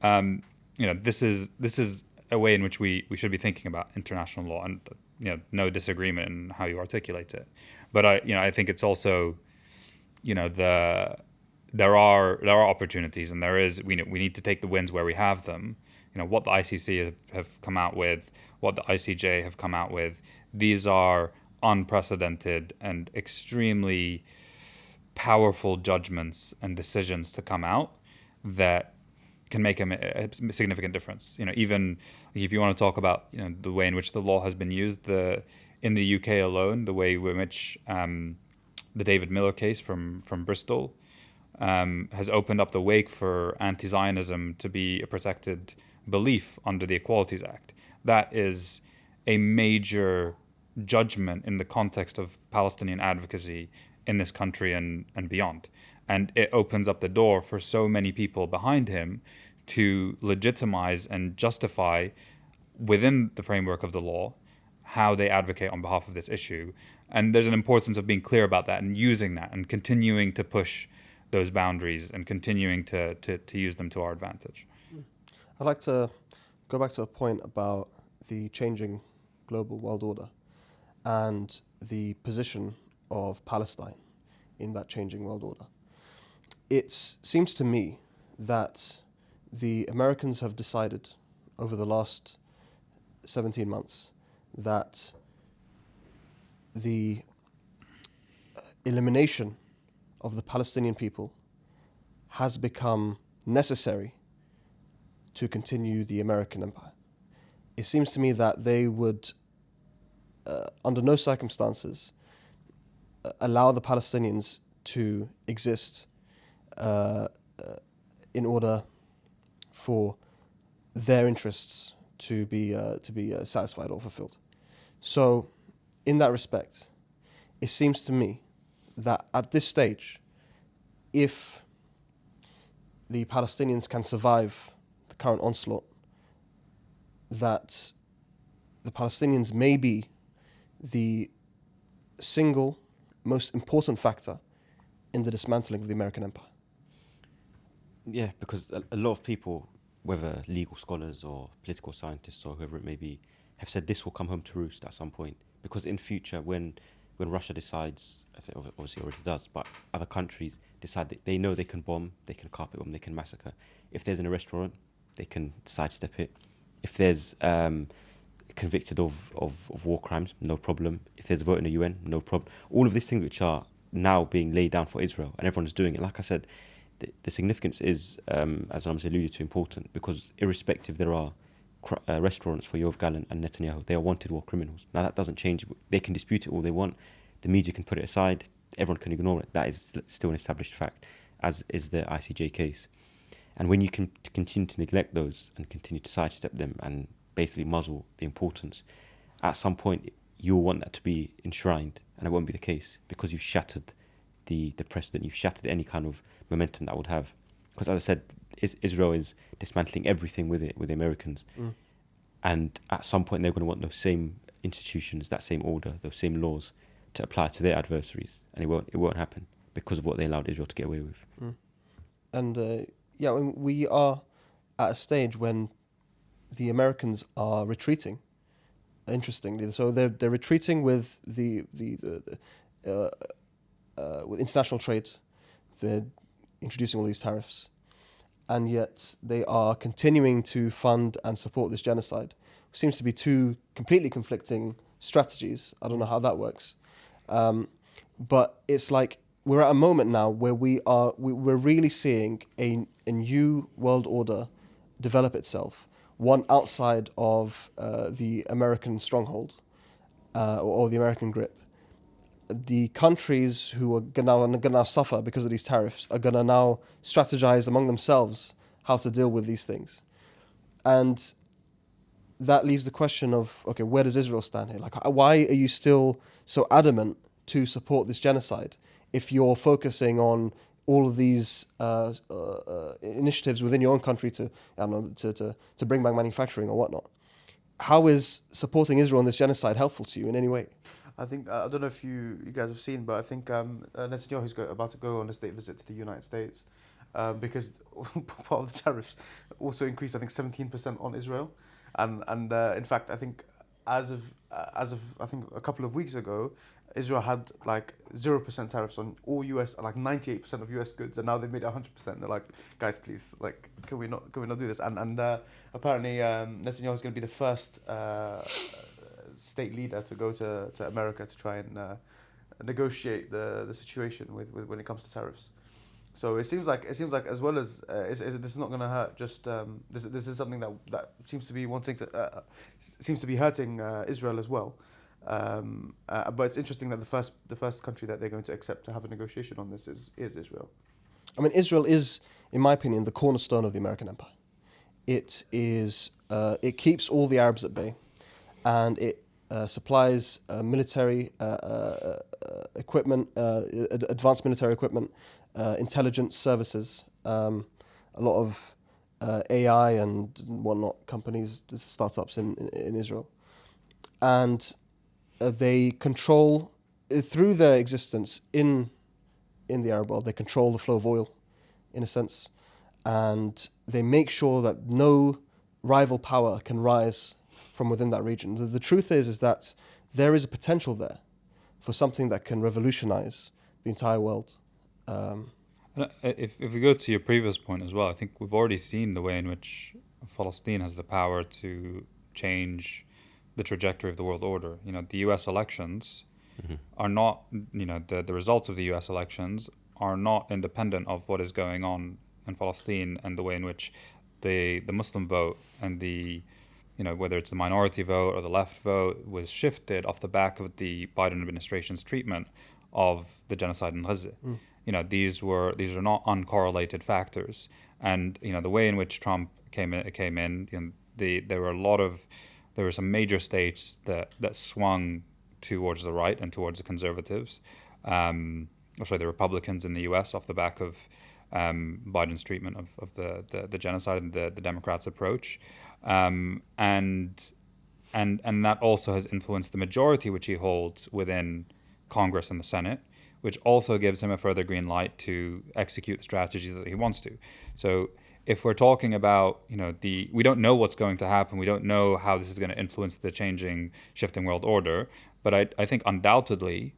this is a way in which we should be thinking about international law, and no disagreement in how you articulate it. But I think it's also, there are opportunities, and we need to take the wins where we have them. What the ICC have come out with, what the ICJ have come out with, these are unprecedented and extremely powerful judgments and decisions to come out that can make a significant difference. Even if you want to talk about the way in which the law has been used, in the UK alone, the way in which the David Miller case from Bristol has opened up the wake for anti-Zionism to be a protected belief under the Equalities Act. That is a major judgment in the context of Palestinian advocacy in this country and beyond. And it opens up the door for so many people behind him to legitimize and justify within the framework of the law how they advocate on behalf of this issue. And there's an importance of being clear about that and using that and continuing to push those boundaries and continuing to use them to our advantage. I'd like to go back to a point about the changing global world order and the position of Palestine in that changing world order. It seems to me that the Americans have decided over the last 17 months that the elimination of the Palestinian people has become necessary to continue the American empire. It seems to me that they would, under no circumstances, allow the Palestinians to exist in order for their interests to be satisfied or fulfilled. So, in that respect, it seems to me that at this stage, if the Palestinians can survive the current onslaught, that the Palestinians may be the single most important factor in the dismantling of the American empire. Yeah, because a lot of people, whether legal scholars or political scientists or whoever it may be, have said this will come home to roost at some point. Because in future, when Russia decides, I think obviously already does, but other countries decide that they know they can bomb, they can carpet bomb, they can massacre. If there's in a restaurant, they can sidestep it. If there's convicted of war crimes, no problem. If there's a vote in the UN, no problem. All of these things which are now being laid down for Israel, and everyone's doing it. Like I said, the significance is, as Ramzi alluded to, important, because irrespective, there are restaurants for Yoav Gallant and Netanyahu. They are wanted war criminals. Now that doesn't change. They can dispute it all they want. The media can put it aside. Everyone can ignore it. That is still an established fact, as is the ICJ case. And when you can continue to neglect those and continue to sidestep them and basically muzzle the importance, at some point you'll want that to be enshrined, and it won't be the case, because you've shattered the precedent. You've shattered any kind of momentum that would have. Because as I said, Israel is dismantling everything with the Americans. And at some point they're going to want those same institutions, that same order, those same laws to apply to their adversaries, and it won't happen because of what they allowed Israel to get away with. And yeah, I mean, we are at a stage when the Americans are retreating. Interestingly, so they're retreating with with international trade. They're introducing all these tariffs, and yet they are continuing to fund and support this genocide. Seems to be two completely conflicting strategies. I don't know how that works, but it's like we're at a moment now where we're really seeing a new world order develop itself, one outside of the American stronghold or the American grip. The countries who are going to now suffer because of these tariffs are going to now strategize among themselves how to deal with these things. And that leaves the question of, okay, where does Israel stand here? Like, why are you still so adamant to support this genocide if you're focusing on all of these initiatives within your own country to bring back manufacturing or whatnot? How is supporting Israel in this genocide helpful to you in any way? I think, I don't know if you guys have seen, but I think Netanyahu's about to go on a state visit to the United States because part of the tariffs also increased, I think, 17% on Israel. And in fact, I think as of I think a couple of weeks ago, Israel had like 0% tariffs on all US, like 98% of US goods, and now they've made it 100%. They're like, guys, please, like, can we not do this? And apparently Netanyahu is going to be the first state leader to go to America to try and negotiate the situation with when it comes to tariffs. So it seems like as well as this is not going to hurt. Just this is something that seems to be seems to be hurting Israel as well. But it's interesting that the first country that they're going to accept to have a negotiation on this is Israel. I mean, Israel is, in my opinion, the cornerstone of the American empire. It is. It keeps all the Arabs at bay, and it supplies military equipment, advanced military equipment, intelligence services, a lot of AI and whatnot companies, startups in Israel, and they control, through their existence in the Arab world, they control the flow of oil, in a sense, and they make sure that no rival power can rise from within that region. The truth is that there is a potential there for something that can revolutionize the entire world. If we go to your previous point as well, I think we've already seen the way in which Palestine has the power to change the trajectory of the world order. The U.S. elections are not, the results of the U.S. elections are not independent of what is going on in Palestine and the way in which the Muslim vote and the, whether it's the minority vote or the left vote, was shifted off the back of the Biden administration's treatment of the genocide in Gaza. These are not uncorrelated factors, and the way in which Trump came in, there were some major states that swung towards the right and towards the conservatives, the Republicans in the U.S. off the back of Biden's treatment of the genocide and the Democrats' approach, and that also has influenced the majority which he holds within Congress and the Senate, which also gives him a further green light to execute the strategies that he wants to. So if we're talking about, we don't know what's going to happen, we don't know how this is going to influence the shifting world order, but I think undoubtedly,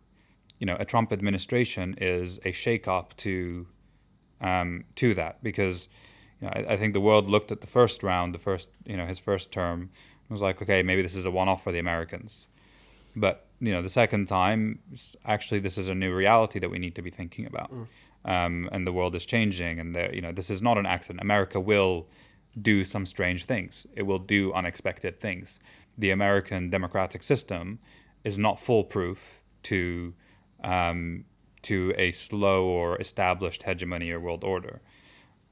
a Trump administration is a shake-up to that, because I think the world looked at the first round, his first term, and was like, okay, maybe this is a one-off for the Americans. But the second time, actually, this is a new reality that we need to be thinking about, and the world is changing, and this is not an accident. America will do some strange things. It will do unexpected things. The American democratic system is not foolproof to a slow or established hegemony or world order.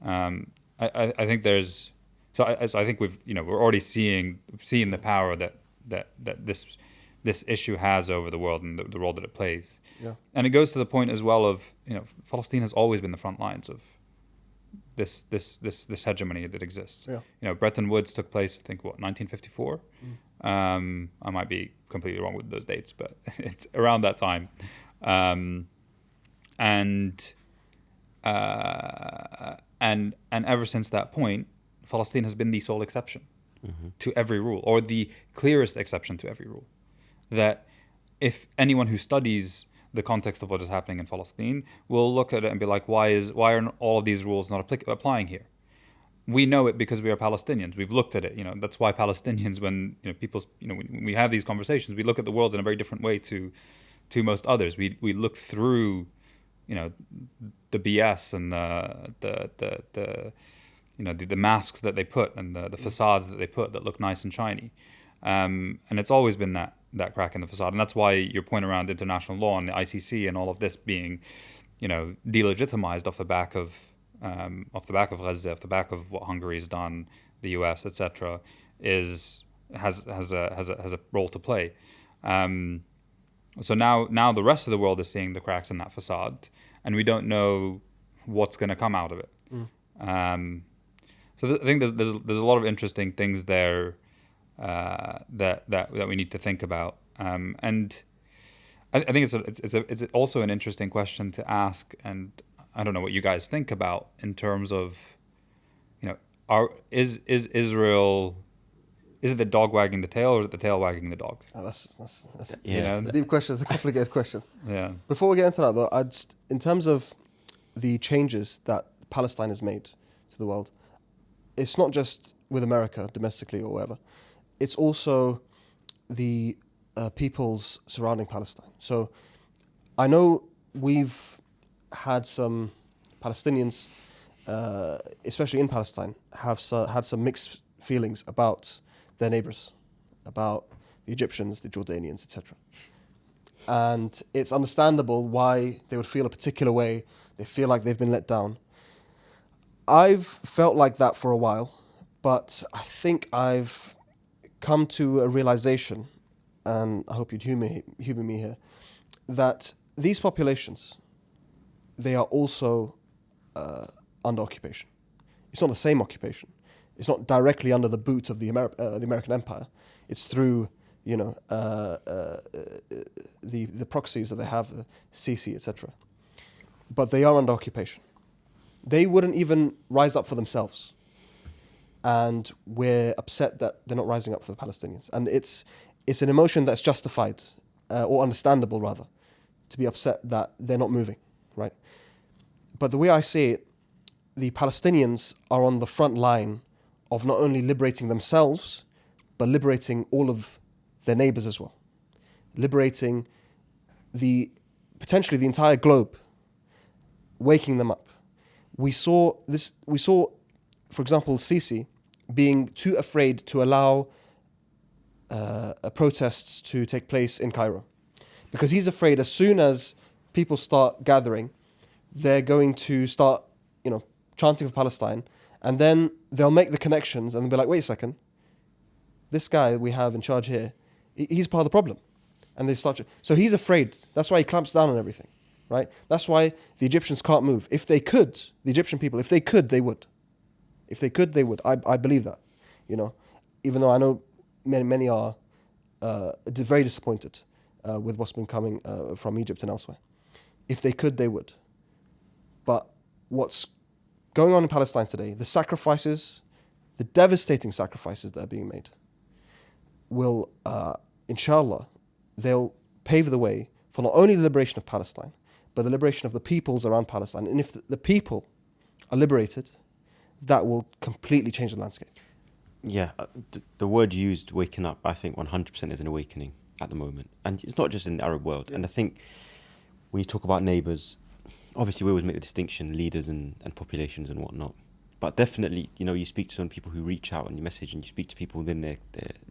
I think there's I think we're already seeing the power that this issue has over the world and the role that it plays. Yeah. And it goes to the point as well of, Palestine has always been the front lines of this hegemony that exists. Yeah. Bretton Woods took place, I think, 1954? I might be completely wrong with those dates, but it's around that time. And ever since that point, Palestine has been the sole exception to every rule, or the clearest exception to every rule. That if anyone who studies the context of what is happening in Palestine will look at it and be like, why are all of these rules not applying here? We know it because we are Palestinians. We've looked at it. That's why Palestinians, when when we have these conversations, we look at the world in a very different way to most others. We look through the BS and the masks that they put and the facades that they put that look nice and shiny. And it's always been that crack in the facade, and that's why your point around international law and the ICC and all of this being, delegitimized off the back of Gaza, off the back of what Hungary's done, the US, etc., has a role to play. So now the rest of the world is seeing the cracks in that facade, and we don't know what's going to come out of it. So I think there's a lot of interesting things there. That we need to think about, and I think it's also an interesting question to ask, and I don't know what you guys think about in terms of, is Israel, is it the dog wagging the tail, or is it the tail wagging the dog? Oh, that's Yeah. it's a deep question. It's a complicated question. Yeah. Before we get into that, though, in terms of the changes that Palestine has made to the world, it's not just with America domestically or wherever. It's also the peoples surrounding Palestine. So I know we've had some Palestinians, especially in Palestine, have had some mixed feelings about their neighbors, about the Egyptians, the Jordanians, etc. And it's understandable why they would feel a particular way. They feel like they've been let down. I've felt like that for a while, but I think I've come to a realization, and I hope you'd humor me here, that these populations, they are also under occupation. It's not the same occupation. It's not directly under the boot of the American Empire. It's through the proxies that they have, Sisi, etc. But they are under occupation. They wouldn't even rise up for themselves. and we're upset that they're not rising up for the Palestinians. And it's an emotion that's justified, or understandable rather, to be upset that they're not moving, right? But the way I see it, the Palestinians are on the front line of not only liberating themselves, but liberating all of their neighbors as well. Liberating potentially the entire globe, waking them up. We saw, for example, Sisi being too afraid to allow protests to take place in Cairo. Because he's afraid as soon as people start gathering, they're going to start, chanting for Palestine, and then they'll make the connections and they'll be like, wait a second, this guy we have in charge here, he's part of the problem. And they start. So he's afraid. That's why he clamps down on everything, right? That's why the Egyptians can't move. If they could, the Egyptian people, if they could, they would. If they could, they would. I believe that, even though I know many are very disappointed with what's been coming from Egypt and elsewhere. If they could, they would. But what's going on in Palestine today, the sacrifices, the devastating sacrifices that are being made, will, inshallah, they'll pave the way for not only the liberation of Palestine, but the liberation of the peoples around Palestine. And if the people are liberated, that will completely change the landscape. Yeah, the word used, waking up, I think 100% is an awakening at the moment. And it's not just in the Arab world. Yeah. And I think when you talk about neighbours, obviously we always make the distinction, leaders and populations and whatnot. But definitely, you speak to some people who reach out and you message, and you speak to people within their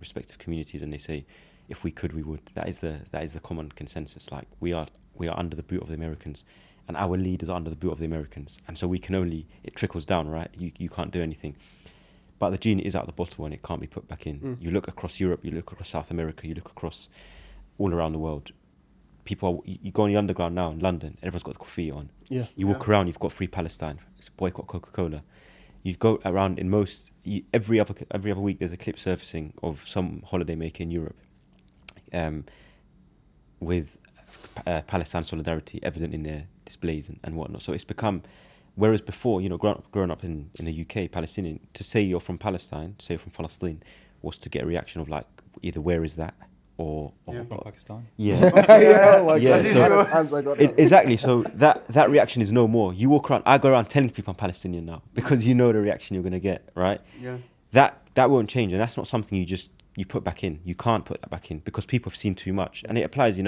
respective communities, and they say, if we could, we would. That is the common consensus. Like, we are under the boot of the Americans, and our leaders are under the boot of the Americans. And so it trickles down, right? You can't do anything. But the genie is out of the bottle and it can't be put back in. You look across Europe, you look across South America, you look across all around the world. You go on the underground now in London, everyone's got the coffee on. Yeah. You walk around, you've got Free Palestine, it's boycott Coca-Cola. You go around in every other week there's a clip surfacing of some holidaymaker in Europe with Palestine solidarity evident in their displays and whatnot. So it's become, whereas before, growing up in the UK, Palestinian, to say you're from Palestine, say you're from Palestine, was to get a reaction of like, either where is that, or from Pakistan. Yeah. Times I got exactly. So that reaction is no more. You walk around, I go around telling people I'm Palestinian now, because you know the reaction you're going to get, right? Yeah. That won't change, and that's not something you put back in. You can't put that back in because people have seen too much, and it applies.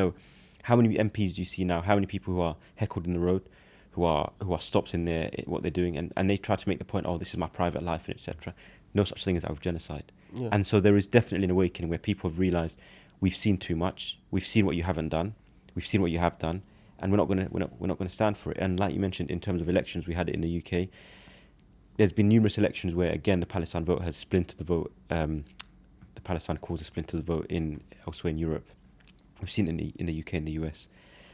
How many MPs do you see now? How many people who are heckled in the road, who are stopped in what they're doing, and they try to make the point, oh, this is my private life, and etc. No such thing as out of genocide. Yeah. And so there is definitely an awakening where people have realised we've seen too much. We've seen what you haven't done. We've seen what you have done, and we're not going to stand for it. And like you mentioned, in terms of elections, we had it in the UK. There's been numerous elections where, again, the Palestine vote has splintered the vote. The Palestine cause has splintered the vote elsewhere in Europe. We've seen it in the UK and the US.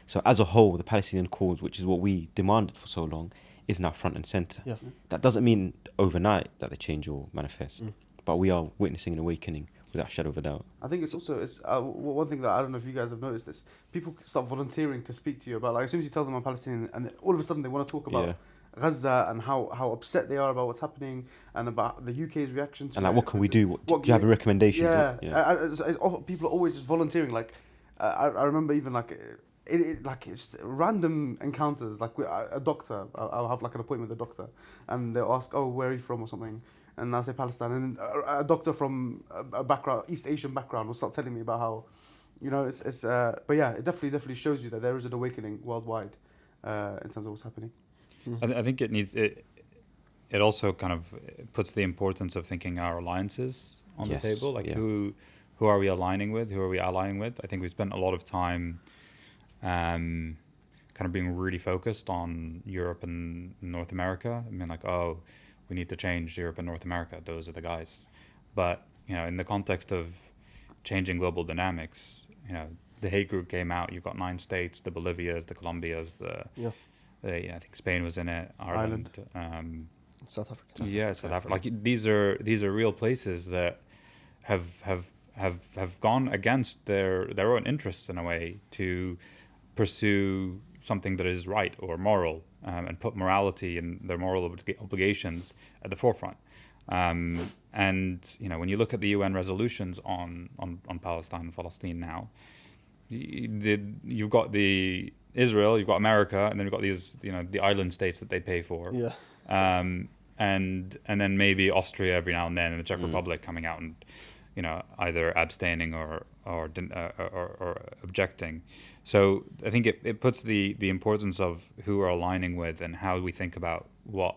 So as a whole, the Palestinian cause, which is what we demanded for so long, is now front and centre. Yeah. That doesn't mean overnight that the change will manifest, but we are witnessing an awakening without a shadow of a doubt. I think it's one thing that I don't know if you guys have noticed this. People start volunteering to speak to you about, like, as soon as you tell them I'm Palestinian, and all of a sudden they want to talk about Gaza and how upset they are about what's happening and about the UK's reaction to it. And like, what can we do? Do you have a recommendation? People are always just volunteering. Like, I remember even like it's random encounters. Like a doctor, I'll have like an appointment with a doctor, and they'll ask, "Oh, where are you from?" or something, and I'll say Palestine, and a doctor from a background, East Asian background, will start telling me about how, it's. But yeah, it definitely shows you that there is an awakening worldwide in terms of what's happening. I think it also kind of puts the importance of thinking our alliances on the table. Like, who are we aligning with? Who are we allying with? I think we spent a lot of time kind of being really focused on Europe and North America. I mean, like, oh, we need to change Europe and North America. Those are the guys. But, in the context of changing global dynamics, the Hague Group came out. You've got 9 states, the Bolivias, the Colombias, I think Spain was in it, Ireland. South Africa. Yeah, South Africa. Like, these are real places that have gone against their own interests in a way to pursue something that is right or moral, and put morality and their moral obligations at the forefront. And when you look at the UN resolutions on Palestine and Palestine now, you've got the Israel, you've got America, and then you've got these the island states that they pay for. Yeah. And then maybe Austria every now and then, and the Czech Republic coming out and either abstaining or objecting. So I think it puts the importance of who we're aligning with and how we think about what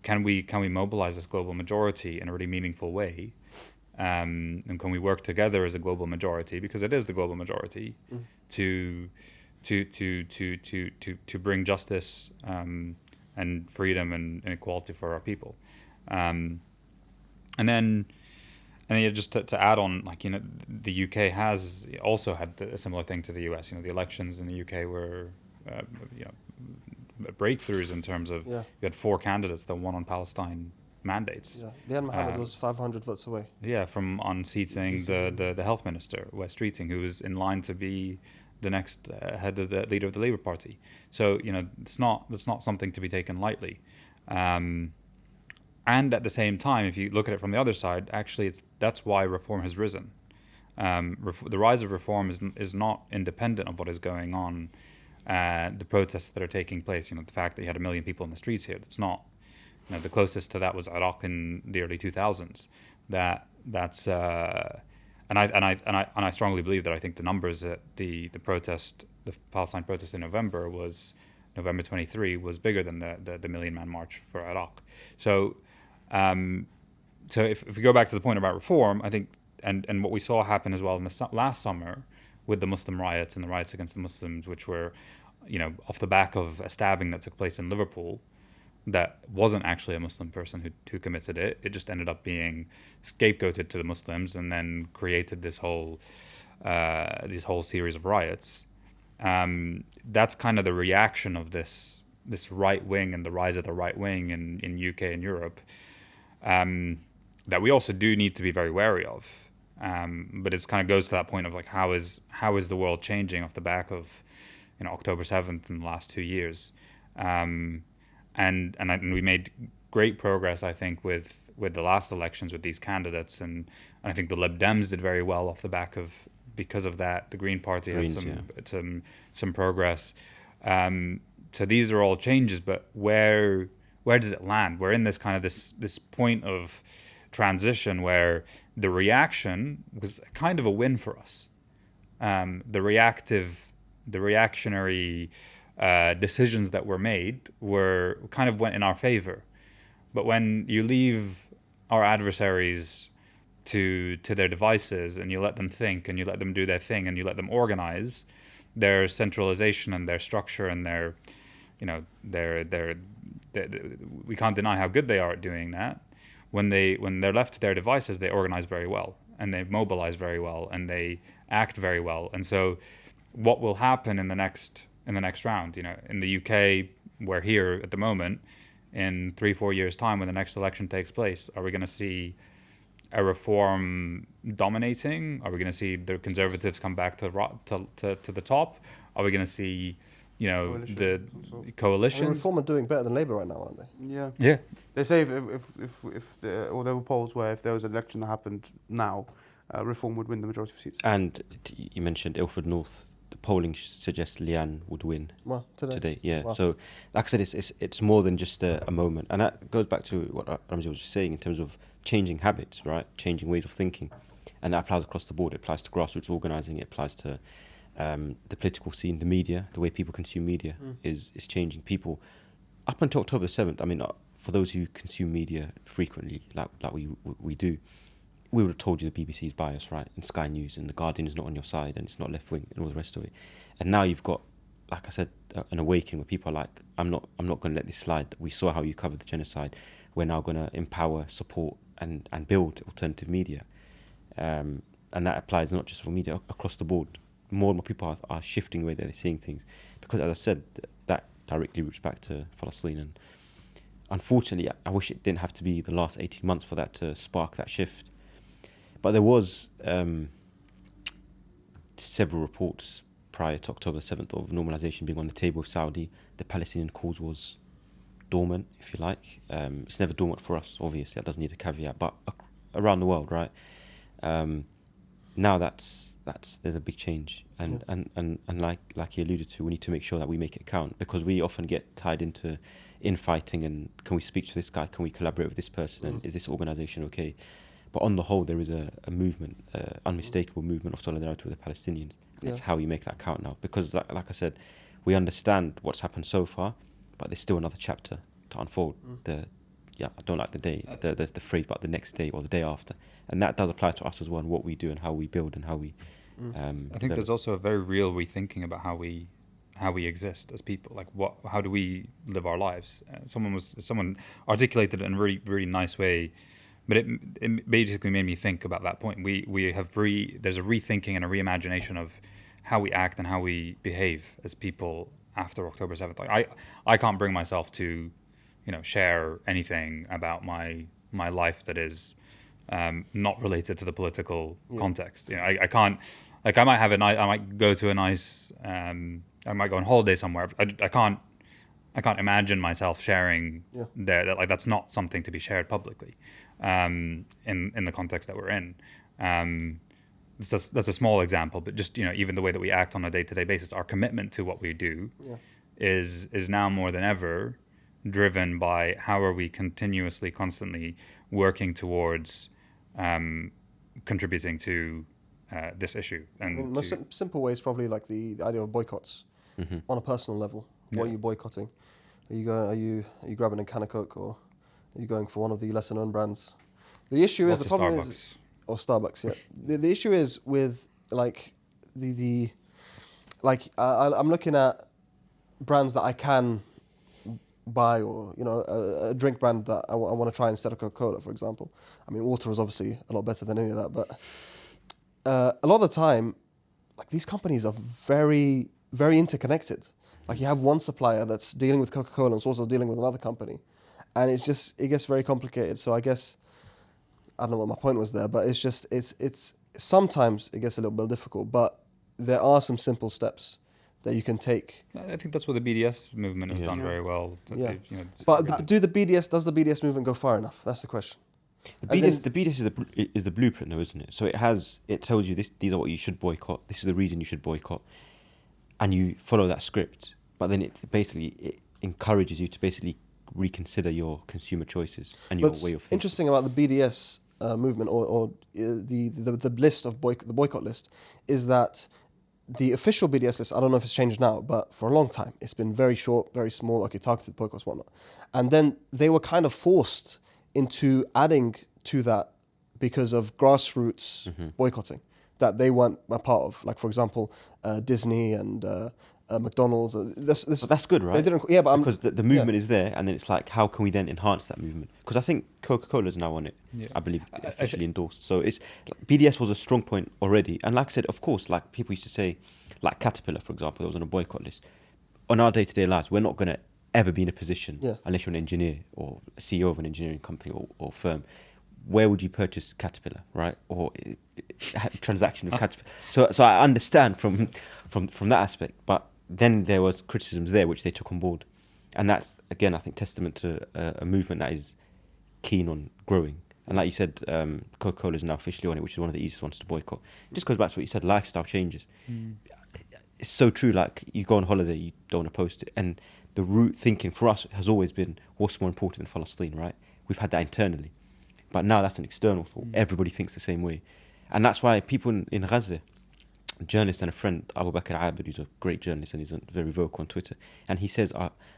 can we mobilize this global majority in a really meaningful way, and can we work together as a global majority, because it is the global majority, to bring justice and freedom and equality for our people. And then just to add on, the UK has also had a similar thing to the US. The elections in the UK were, breakthroughs in terms of you had 4 candidates that won on Palestine mandates. Yeah, Lian Mohammed was 500 votes away. Yeah, from unseating the health minister, Wes Streeting, who was in line to be the next head of the leader of the Labour Party. So it's not something to be taken lightly. And at the same time, if you look at it from the other side, actually that's why reform has risen. The rise of reform is not independent of what is going on. The protests that are taking place, the fact that you had 1 million people in the streets here, that's not. The closest to that was Iraq in the early 2000s. That's and I strongly believe that I think the numbers that the Palestine protest in November 23 was bigger than the million-man march for Iraq. So if we go back to the point about reform, I think and what we saw happen as well in the last summer with the Muslim riots and the riots against the Muslims, which were off the back of a stabbing that took place in Liverpool, that wasn't actually a Muslim person who committed it. It just ended up being scapegoated to the Muslims and then created this whole series of riots. That's kind of the reaction of this right wing and the rise of the right wing in UK and Europe, that we also do need to be very wary of. But it kind of goes to that point of how is the world changing off the back of October 7th in the last 2 years. And we made great progress, I think, with the last elections with these candidates, and I think the Lib Dems did very well off the back of, because of that. The Green Party had some progress. So these are all changes, but where does it land? We're in this kind of this point of transition where the reaction was kind of a win for us. The reactionary decisions that were made went in our favor. But when you leave our adversaries to their devices and you let them think and you let them do their thing and you let them organize, their centralization and their structure and their we can't deny how good they are at doing that. When they're left to their devices, they organize very well and they mobilize very well and they act very well. And so what will happen in the next round, in the UK, we're here at the moment, in 3-4 years' time when the next election takes place, are we going to see a reform dominating? Are we going to see the Conservatives come back to the top? Are we going to see the coalitions? Reform are doing better than Labour right now, aren't they? Yeah. They say if there were polls where if there was an election that happened now, Reform would win the majority of seats. And you mentioned Ilford North. The polling suggests Lian would win today. Yeah. Wow. So, like I said, it's more than just a moment, and that goes back to what Ramzi was just saying in terms of changing habits, right? Changing ways of thinking, and that applies across the board. It applies to grassroots organising. It applies to the political scene, the media, the way people consume media is changing. People up until October 7th. I mean, for those who consume media frequently, like we do, we would have told you the BBC's biased, right? And Sky News and the Guardian is not on your side, and it's not left wing, and all the rest of it. And now you've got, like I said, an awakening where people are like, I'm not going to let this slide. We saw how you covered the genocide. We're now going to empower, support, and build alternative media, and that applies not just for media, across the board. More and more people are shifting the way that they're seeing things, because, as I said, that directly roots back to Palestine. And unfortunately, I wish it didn't have to be the last 18 months for that to spark that shift. But there was several reports prior to October 7th of normalisation being on the table with Saudi. The Palestinian cause was dormant, if you like. It's never dormant for us, obviously. That doesn't need a caveat, but around the world, right? Now that's there's a big change, and like you alluded to, we need to make sure that we make it count, because we often get tied into infighting and can we speak to this guy, can we collaborate with this person, and is this organisation okay? But on the whole, there is a movement, unmistakable movement of solidarity with the Palestinians. It's how you make that count now, because like I said, we understand what's happened so far, but there's still another chapter to unfold. I don't like the phrase, but the next day or the day after, and that does apply to us as well, and what we do and how we build and how we. I think there's also a very real rethinking about how we exist as people. Like how do we live our lives? Someone articulated it in a really, really nice way, but it basically made me think about that point. There's a rethinking and a reimagination of how we act and how we behave as people after October 7th. Like I can't bring myself to, share anything about my life that is not related to the political context. I can't. Like I might go to a nice. I might go on holiday somewhere. I can't imagine myself sharing there. That's not something to be shared publicly, in the context that we're in. That's a small example, but just even the way that we act on a day-to-day basis, our commitment to what we do is now more than ever driven by how are we constantly working towards contributing to this issue. And the most simple way is probably like the idea of boycotts on a personal level. What are you boycotting? Are you grabbing a can of Coke, or are you going for one of the lesser known brands? The issue is the problem Starbucks. is, or Starbucks, yeah. The issue is with like I'm looking at brands that I can buy, or a drink brand that I want to try instead of Coca-Cola, for example. I mean, water is obviously a lot better than any of that, but a lot of the time, like, these companies are very, very interconnected. Like, you have one supplier that's dealing with Coca-Cola and it's also dealing with another company, and it gets very complicated. So I guess I don't know what my point was there, but it's sometimes it gets a little bit difficult, but there are some simple steps that you can take. I think that's what the BDS movement has done very well. But does the BDS movement go far enough? That's the question. The BDS is the blueprint, though, isn't it? So it tells you these are what you should boycott. This is the reason you should boycott, and you follow that script. But then it encourages you to basically reconsider your consumer choices and your way of thinking. What's interesting about the BDS movement, or the list of the boycott list, is that the official BDS list, I don't know if it's changed now, but for a long time it's been very short, very small, targeted boycotts, whatnot. And then they were kind of forced into adding to that because of grassroots boycotting that they weren't a part of. Like, for example, Disney and McDonald's. But that's good, right? They didn't, but because the movement is there, and then it's like, how can we then enhance that movement? Because I think Coca-Cola's now on it, I believe, officially endorsed. So it's BDS was a strong point already, and like I said, of course, like people used to say, like Caterpillar, for example, that was on a boycott list. On our day-to-day lives, we're not going to ever be in a position, unless you're an engineer or a CEO of an engineering company or firm. Where would you purchase Caterpillar, right? Or transaction with Caterpillar. So I understand from that aspect, but then there was criticisms there which they took on board, and that's again, I think, testament to a movement that is keen on growing. And like you said, Coca-Cola is now officially on it, which is one of the easiest ones to boycott. It just goes back to what you said: lifestyle changes. It's so true. Like, you go on holiday, you don't want to post it, and the root thinking for us has always been, what's more important than Palestine, right? We've had that internally, but now that's an external thought. Everybody thinks the same way, and that's why people in Gaza, a journalist and a friend, Abu Bakr Abid, who's a great journalist and he's very vocal on Twitter, and he says,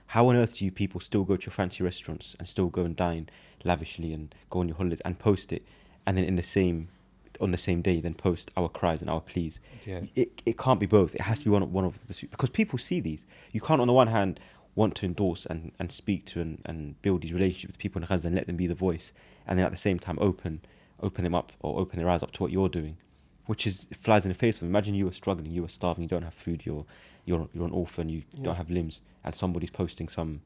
how on earth do you people still go to your fancy restaurants and still go and dine lavishly and go on your holidays and post it, and then on the same day then post our cries and our pleas? It can't be both. It has to be one of the, because people see these. You can't on the one hand want to endorse and speak to and build these relationships with people in Gaza and let them be the voice, and then at the same time open them up or open their eyes up to what you're doing, which flies in the face of them. Imagine you were struggling, you were starving, you don't have food, you're an orphan, you don't have limbs, and somebody's posting some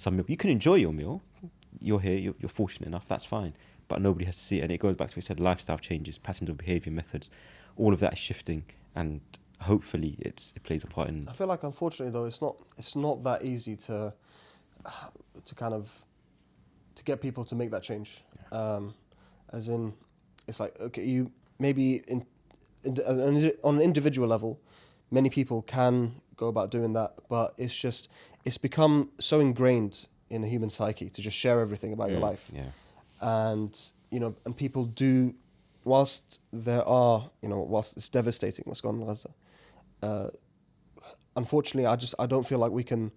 meal. You can enjoy your meal. You're here, you're fortunate enough, that's fine, but nobody has to see it. And it goes back to what we said: lifestyle changes, patterns of behaviour, methods, all of that is shifting, and hopefully it plays a part in. I feel like, unfortunately, though, it's not that easy to to get people to make that change. As in, it's like, okay, you maybe on an individual level, many people can go about doing that, but it's become so ingrained in the human psyche to just share everything about your life. Yeah. And and people do, whilst it's devastating what's gone on in Gaza. Unfortunately, I don't feel like we can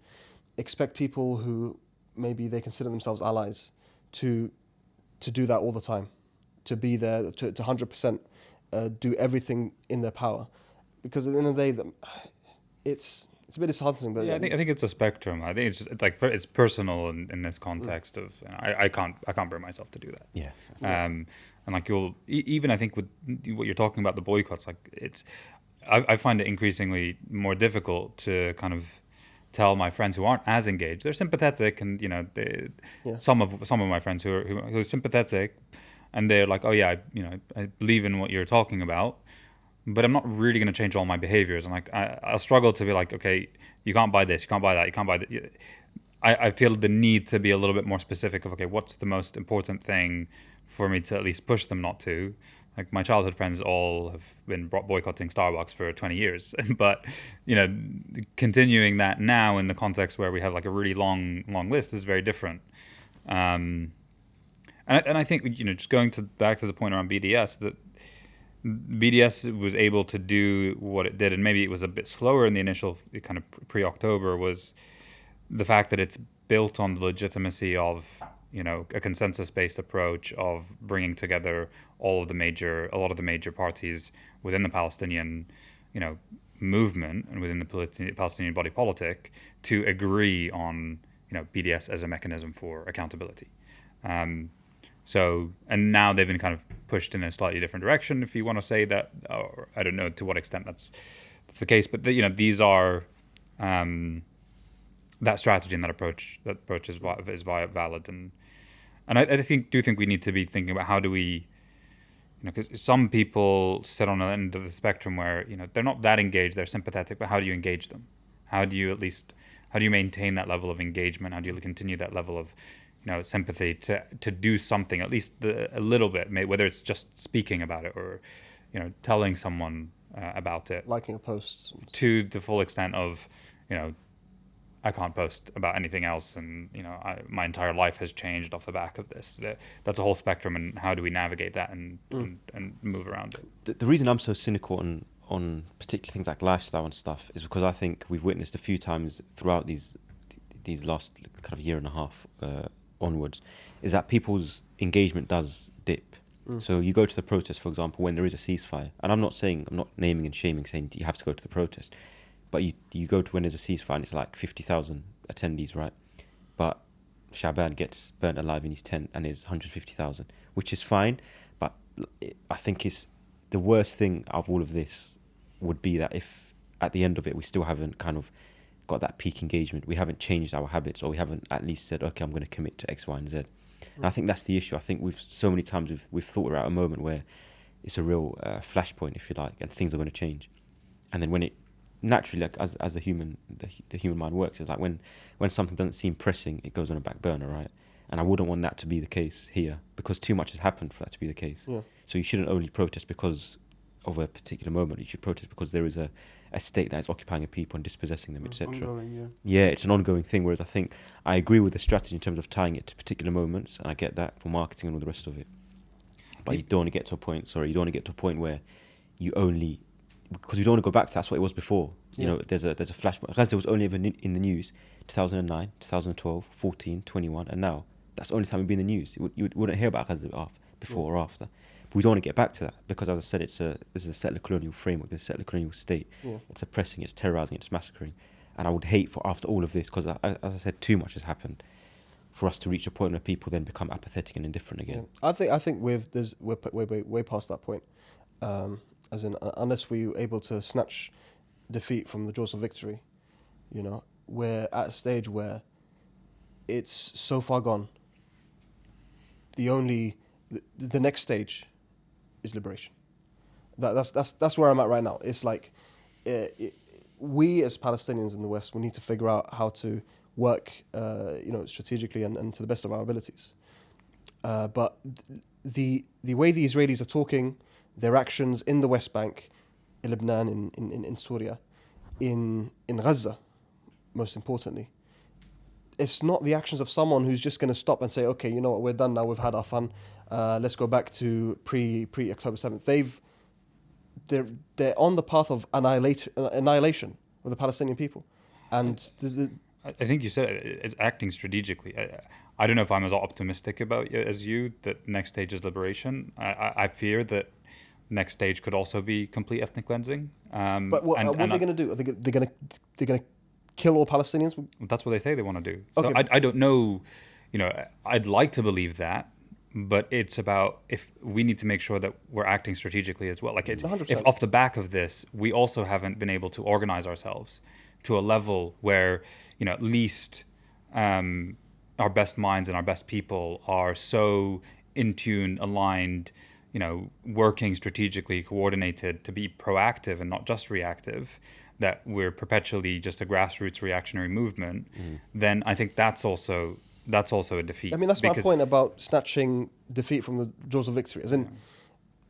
expect people who maybe they consider themselves allies to do that all the time, to be there, to 100% do everything in their power, because at the end of the day, it's a bit disheartening. But I think it's a spectrum. I think it's just, like it's personal in this context of I can't bring myself to do that. Yeah. And like even I think with what you're talking about, the boycotts, like I find it increasingly more difficult to kind of tell my friends who aren't as engaged. They're sympathetic, and some of my friends who are sympathetic, and they're like, oh yeah, I believe in what you're talking about, but I'm not really going to change all my behaviors. And like I'll struggle to be like, okay, you can't buy this, you can't buy that, you can't buy that. I feel the need to be a little bit more specific of, okay, what's the most important thing for me to at least push them not to. Like my childhood friends all have been boycotting Starbucks for 20 years, but continuing that now in the context where we have like a really long list is very different. And I think just going back to the point around BDS, that BDS was able to do what it did, and maybe it was a bit slower in the initial kind of pre-October, was the fact that it's built on the legitimacy of a consensus-based approach of bringing together a lot of the major parties within the Palestinian, movement and within the Palestinian body politic to agree on, BDS as a mechanism for accountability. And now they've been kind of pushed in a slightly different direction, if you want to say that, or I don't know to what extent that's the case, but these are, that strategy and that approach is valid, and I do think we need to be thinking about how do we, because some people sit on the end of the spectrum where they're not that engaged, they're sympathetic, but how do you engage them? How do you maintain that level of engagement? How do you continue that level of sympathy to do something, at least a little bit, whether it's just speaking about it or telling someone about it, liking a post to the full extent of I can't post about anything else, and my entire life has changed off the back of this. That's a whole spectrum, and how do we navigate that and move around it? The reason I'm so cynical on particular things like lifestyle and stuff is because I think we've witnessed a few times throughout these last kind of year and a half onwards, is that people's engagement does dip. So you go to the protest, for example, when there is a ceasefire, and I'm not naming and shaming, saying you have to go to the protest, but you go to when there's a ceasefire and it's like 50,000 attendees, right? But Shaban gets burnt alive in his tent and there's 150,000, which is fine, but I think it's the worst thing of all of this would be that if at the end of it we still haven't kind of got that peak engagement, we haven't changed our habits, or we haven't at least said, okay, I'm going to commit to X, Y, and Z. And I think that's the issue. I think so many times we've thought we're at a moment where it's a real flashpoint, if you like, and things are going to change. And then when it naturally, like as the human mind works, is like when something doesn't seem pressing, it goes on a back burner, right? And I wouldn't want that to be the case here, because too much has happened for that to be the case. Yeah. So you shouldn't only protest because of a particular moment. You should protest because there is a state that is occupying a people and dispossessing them, etc. Yeah, it's an ongoing thing. Whereas I think I agree with the strategy in terms of tying it to particular moments, and I get that for marketing and all the rest of it. But you don't want to get to a point where you only, because you don't want to go back to that's what it was before. Yeah. There's a flashback. Gaza was only ever in the news 2009, 2012, 14, 21, and now that's the only time it'd be in the news. You wouldn't hear about Gaza before or after. But we don't want to get back to that, because as I said, this is a settler colonial framework, this is a settler colonial state. Yeah. It's oppressing, it's terrorizing, it's massacring. And I would hate for after all of this, because as I said, too much has happened, for us to reach a point where people then become apathetic and indifferent again. Yeah. I think we're way past that point. As in, unless we're able to snatch defeat from the jaws of victory, we're at a stage where it's so far gone. The next stage is liberation. That's where I'm at right now. It's like we as Palestinians in the West, we need to figure out how to work, strategically and to the best of our abilities. But the way the Israelis are talking, their actions in the West Bank, in Lebanon, in Syria, in Gaza, most importantly, it's not the actions of someone who's just going to stop and say, okay, you know what, we're done now, we've had our fun, let's go back to pre October 7th. They're on the path of annihilation of the Palestinian people, and I think you said it's acting strategically. I don't know if I'm as optimistic about it as you that next stage is liberation. I fear that next stage could also be complete ethnic cleansing. But what are they going to do? Are they're going to kill all Palestinians? That's what they say they want to do. So Okay. I don't know. I'd like to believe that, but it's about if we need to make sure that we're acting strategically as well. Like if 100%. off the back of this, we also haven't been able to organize ourselves to a level where at least our best minds and our best people are so in tune, aligned, working strategically, coordinated to be proactive and not just reactive, that we're perpetually just a grassroots reactionary movement, then I think that's also a defeat. I mean, that's my point about snatching defeat from the jaws of victory. As in,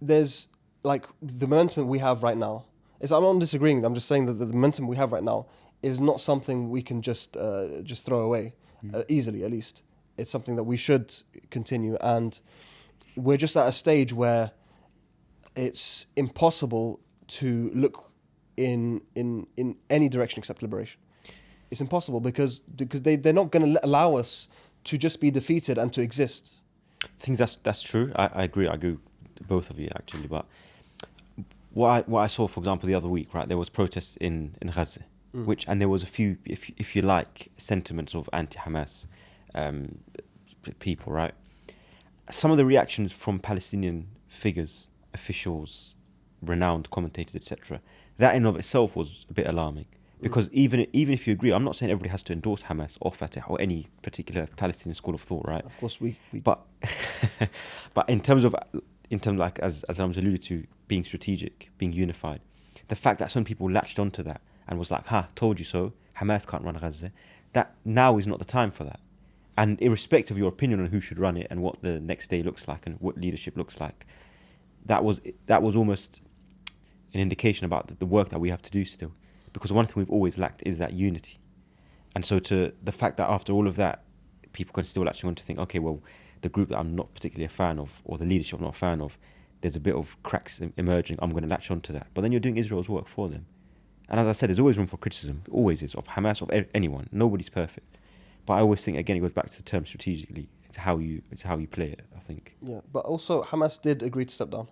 there's like the momentum we have right now. I'm not disagreeing. I'm just saying that the momentum we have right now is not something we can just throw away easily. At least it's something that we should continue, and we're just at a stage where it's impossible to look in any direction except liberation. It's impossible because they're not going to allow us to just be defeated and to exist. I think that's true. I agree. I agree with both of you actually. But what I saw, for example, the other week, right, there was protests in Gaza, and there was a few, if you like, sentiments of anti-Hamas people, right. Some of the reactions from Palestinian figures, officials, renowned commentators, etc., that in of itself was a bit alarming. Because even if you agree, I'm not saying everybody has to endorse Hamas or Fatah or any particular Palestinian school of thought, right? Of course, we But in terms of like as Ramzi alluded to, being strategic, being unified, the fact that some people latched onto that and was like, told you so, Hamas can't run Gaza, that now is not the time for that. And irrespective of your opinion on who should run it and what the next day looks like and what leadership looks like, that was almost an indication about the work that we have to do still. Because one thing we've always lacked is that unity. And so to the fact that after all of that, people can still actually want to think, okay, well, the group that I'm not particularly a fan of, or the leadership I'm not a fan of, there's a bit of cracks emerging, I'm going to latch onto that. But then you're doing Israel's work for them. And as I said, there's always room for criticism. It always is, of Hamas, of anyone. Nobody's perfect. But I always think, again, it goes back to the term strategically. It's how you play it, I think. Yeah, but also Hamas did agree to step down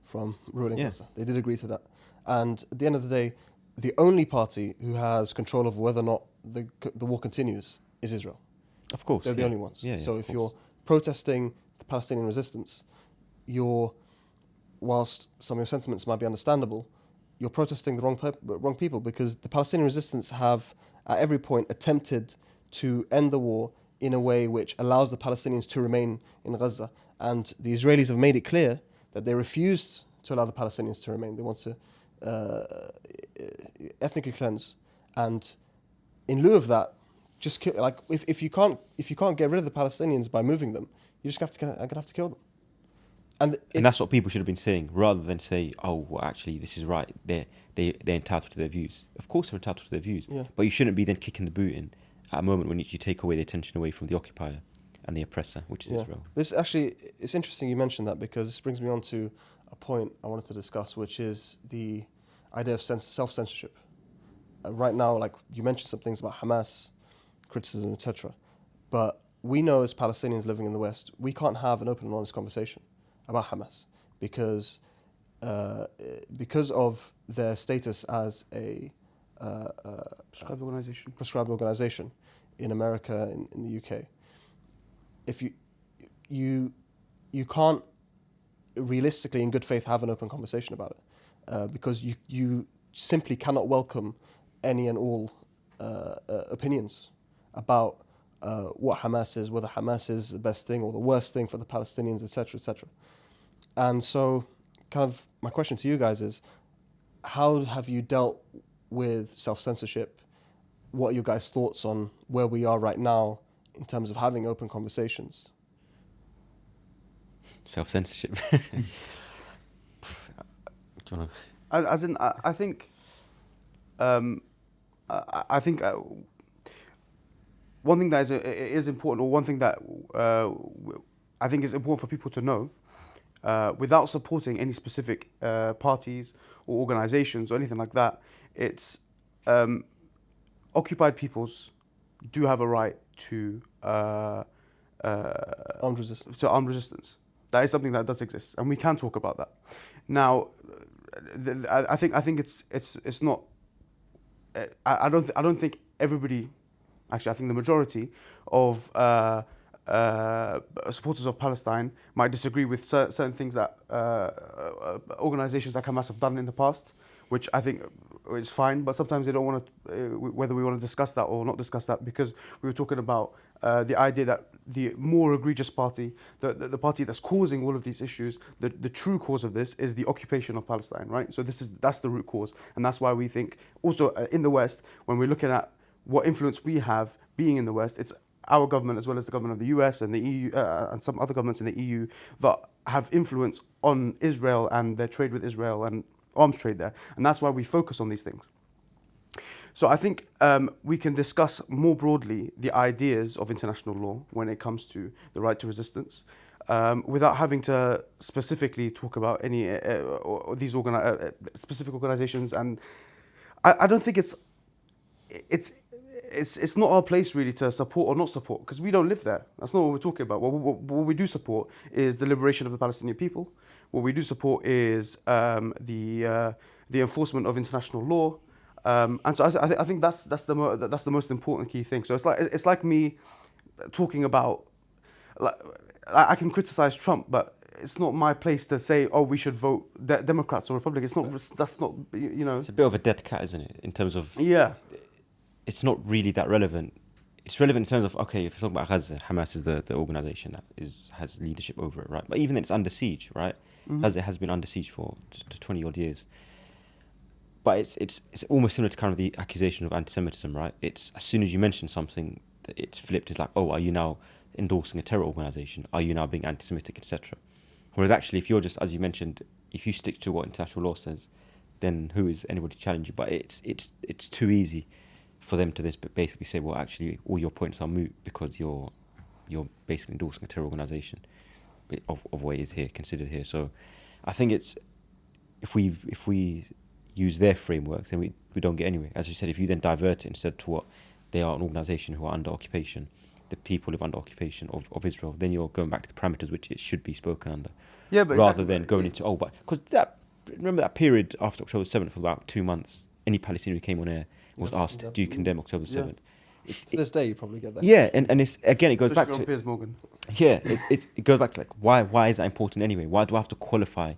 from ruling Gaza. They did agree to that. And at the end of the day, the only party who has control of whether or not the war continues is Israel. Of course. They're the only ones. Yeah, so if you're protesting the Palestinian resistance, whilst some of your sentiments might be understandable, you're protesting the wrong people, because the Palestinian resistance have at every point attempted to end the war in a way which allows the Palestinians to remain in Gaza. And the Israelis have made it clear that they refuse to allow the Palestinians to remain. They want to ethnically cleanse, and in lieu of that, just kill. Like if you can't get rid of the Palestinians by moving them, you just gonna have to kill them. And that's what people should have been saying, rather than say, oh, well, actually, this is right. They're entitled to their views. Of course, they're entitled to their views, but you shouldn't be then kicking the boot in at a moment when you take away the attention away from the occupier and the oppressor, which is Israel. It's interesting you mentioned that, because this brings me on to a point I wanted to discuss, which is the idea of self-censorship. Right now, like you mentioned some things about Hamas, criticism, etc. But we know as Palestinians living in the West, we can't have an open and honest conversation about Hamas because of their status as a prescribed organization in America, in the UK. If you can't realistically, in good faith, have an open conversation about it, because you simply cannot welcome any and all opinions about what Hamas is, whether Hamas is the best thing or the worst thing for the Palestinians, etc., etc. And so, kind of, my question to you guys is, how have you dealt with self-censorship what are your guys' thoughts on where we are right now in terms of having open conversations? Self-censorship. Do you wanna- I think, I think one thing that is important, or one thing that I think is important for people to know, without supporting any specific parties or organizations or anything like that, it's occupied peoples do have a right to Armed resistance. armed resistance. That is something that does exist, and we can talk about that. Now, I think it's not. I don't think everybody. Actually, I think the majority of supporters of Palestine might disagree with certain things that organizations like Hamas have done in the past, which I think is fine. But sometimes they don't want to, whether we want to discuss that or not discuss that, because we were talking about the idea that the more egregious party, the party that's causing all of these issues, the true cause of this is the occupation of Palestine, right? So that's the root cause, and that's why we think also in the West, when we're looking at what influence we have being in the West, it's our government as well as the government of the US and the EU and some other governments in the EU that have influence on Israel and their trade with Israel and arms trade there. And that's why we focus on these things. So I think we can discuss more broadly the ideas of international law when it comes to the right to resistance, without having to specifically talk about any or these specific organizations. And I don't think it's not our place really to support or not support, because we don't live there. That's not what we're talking about. What we do support is the liberation of the Palestinian people. What we do support is the enforcement of international law. And so I think that's the most important key thing. So it's like me talking about, like, I can criticize Trump, but it's not my place to say, oh, we should vote Democrats or Republicans. That's not, you know. It's a bit of a dead cat, isn't it? In terms of, yeah, it's not really that relevant. It's relevant in terms of, okay, if you're talking about Gaza, Hamas is the organization that has leadership over it, right? But even then, it's under siege, right? Mm-hmm. Gaza has been under siege for 20 odd years. But it's almost similar to kind of the accusation of antisemitism, right? It's as soon as you mention something, it's flipped. It's like, oh, are you now endorsing a terror organization? Are you now being anti-Semitic, etc.? Whereas actually, if you're just, as you mentioned, if you stick to what international law says, then who is anybody to challenge you? But it's too easy for them to basically say, well, actually, all your points are moot because you're basically endorsing a terror organization of what is here considered here. So I think it's if we use their frameworks, then we don't get anywhere. As you said, if you then divert it instead to what they are, an organisation who are under occupation, the people live under occupation of Israel, then you're going back to the parameters which it should be spoken under. Yeah, but rather than going into, because remember that period after October 7th for about 2 months, any Palestinian who came on air was asked, do you condemn October 7th? Yeah. To this day, you probably get that. Yeah, and it's, again, it goes especially back to... Piers Morgan. Yeah, it goes back to, like, why is that important anyway? Why do I have to qualify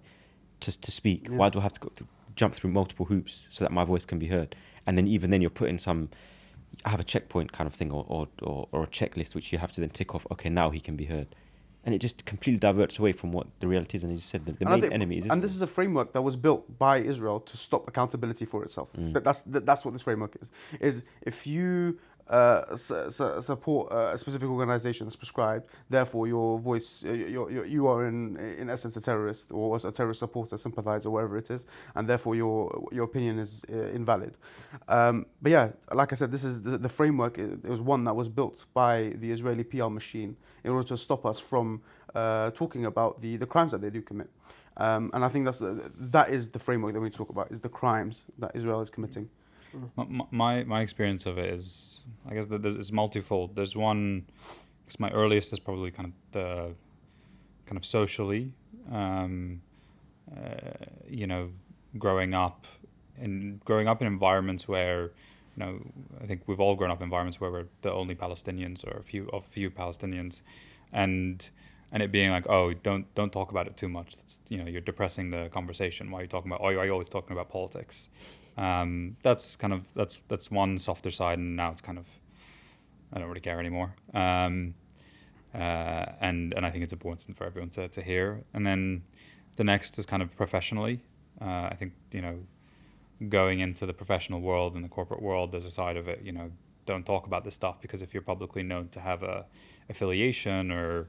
to speak? Yeah. Why do I have to jump through multiple hoops so that my voice can be heard? And then even then you're putting have a checkpoint kind of thing or a checklist which you have to then tick off, okay, now he can be heard. And it just completely diverts away from what the reality is. And as you said, the main enemy is Israel. And this is a framework that was built by Israel to stop accountability for itself. That's what this framework is if you support a specific organization that's prescribed, therefore your voice, you are in essence a terrorist or a terrorist supporter, sympathizer, whatever it is, and therefore your opinion is invalid. But yeah, like I said, this is the framework. It was one that was built by the Israeli PR machine in order to stop us from talking about the crimes that they do commit. And I think that is the framework that we talk about, is the crimes that Israel is committing. My experience of it is, I guess, that it's multifold. There's one, because my earliest is probably kind of socially, growing up in environments where, I think we've all grown up in environments where we're the only Palestinians or a few Palestinians, and it being like, oh, don't talk about it too much. That's, you're depressing the conversation. Why are you talking about? Why are you always talking about politics? That's one softer side, and now it's kind of, I don't really care anymore. And I think it's important for everyone to hear. And then the next is kind of professionally. I think, going into the professional world and the corporate world, there's a side of it, don't talk about this stuff, because if you're publicly known to have a affiliation or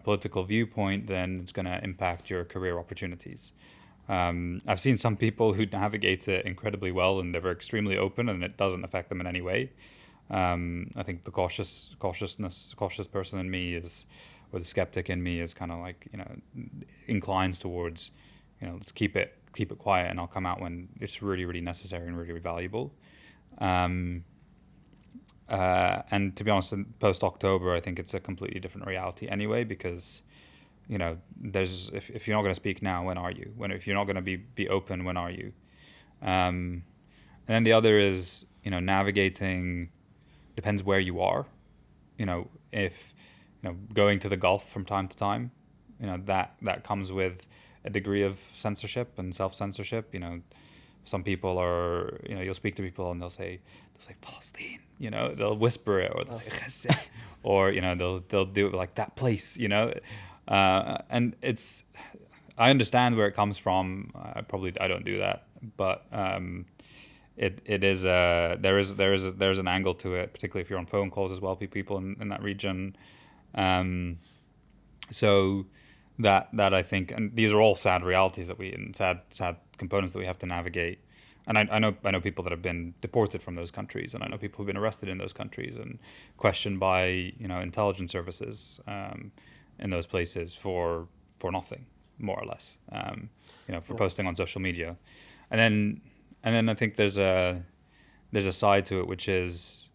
political viewpoint, then it's going to impact your career opportunities. I've seen some people who navigate it incredibly well and they're extremely open and it doesn't affect them in any way. I think the cautious person in me or the skeptic in me is kind of like, inclines towards, let's keep it quiet, and I'll come out when it's really, really necessary and really, really valuable. And to be honest, post-October, I think it's a completely different reality anyway, because, there's if you're not going to speak now, when are you? If you're not going to be open, when are you? And then the other is, navigating, depends where you are. If, going to the Gulf from time to time, that comes with a degree of censorship and self-censorship. Some people are, you'll speak to people and they'll say Palestine, they'll whisper it, or they'll say Gaza, or, they'll do it like that place, and I understand where it comes from. I don't do that, but it is there's an angle to it, particularly if you're on phone calls as well, people in that region. So that I think, and these are all sad realities and sad components that we have to navigate. And I know people that have been deported from those countries, and I know people who've been arrested in those countries and questioned by intelligence services in those places for nothing, more or less, for posting on social media. And then I think there's a side to it, which is,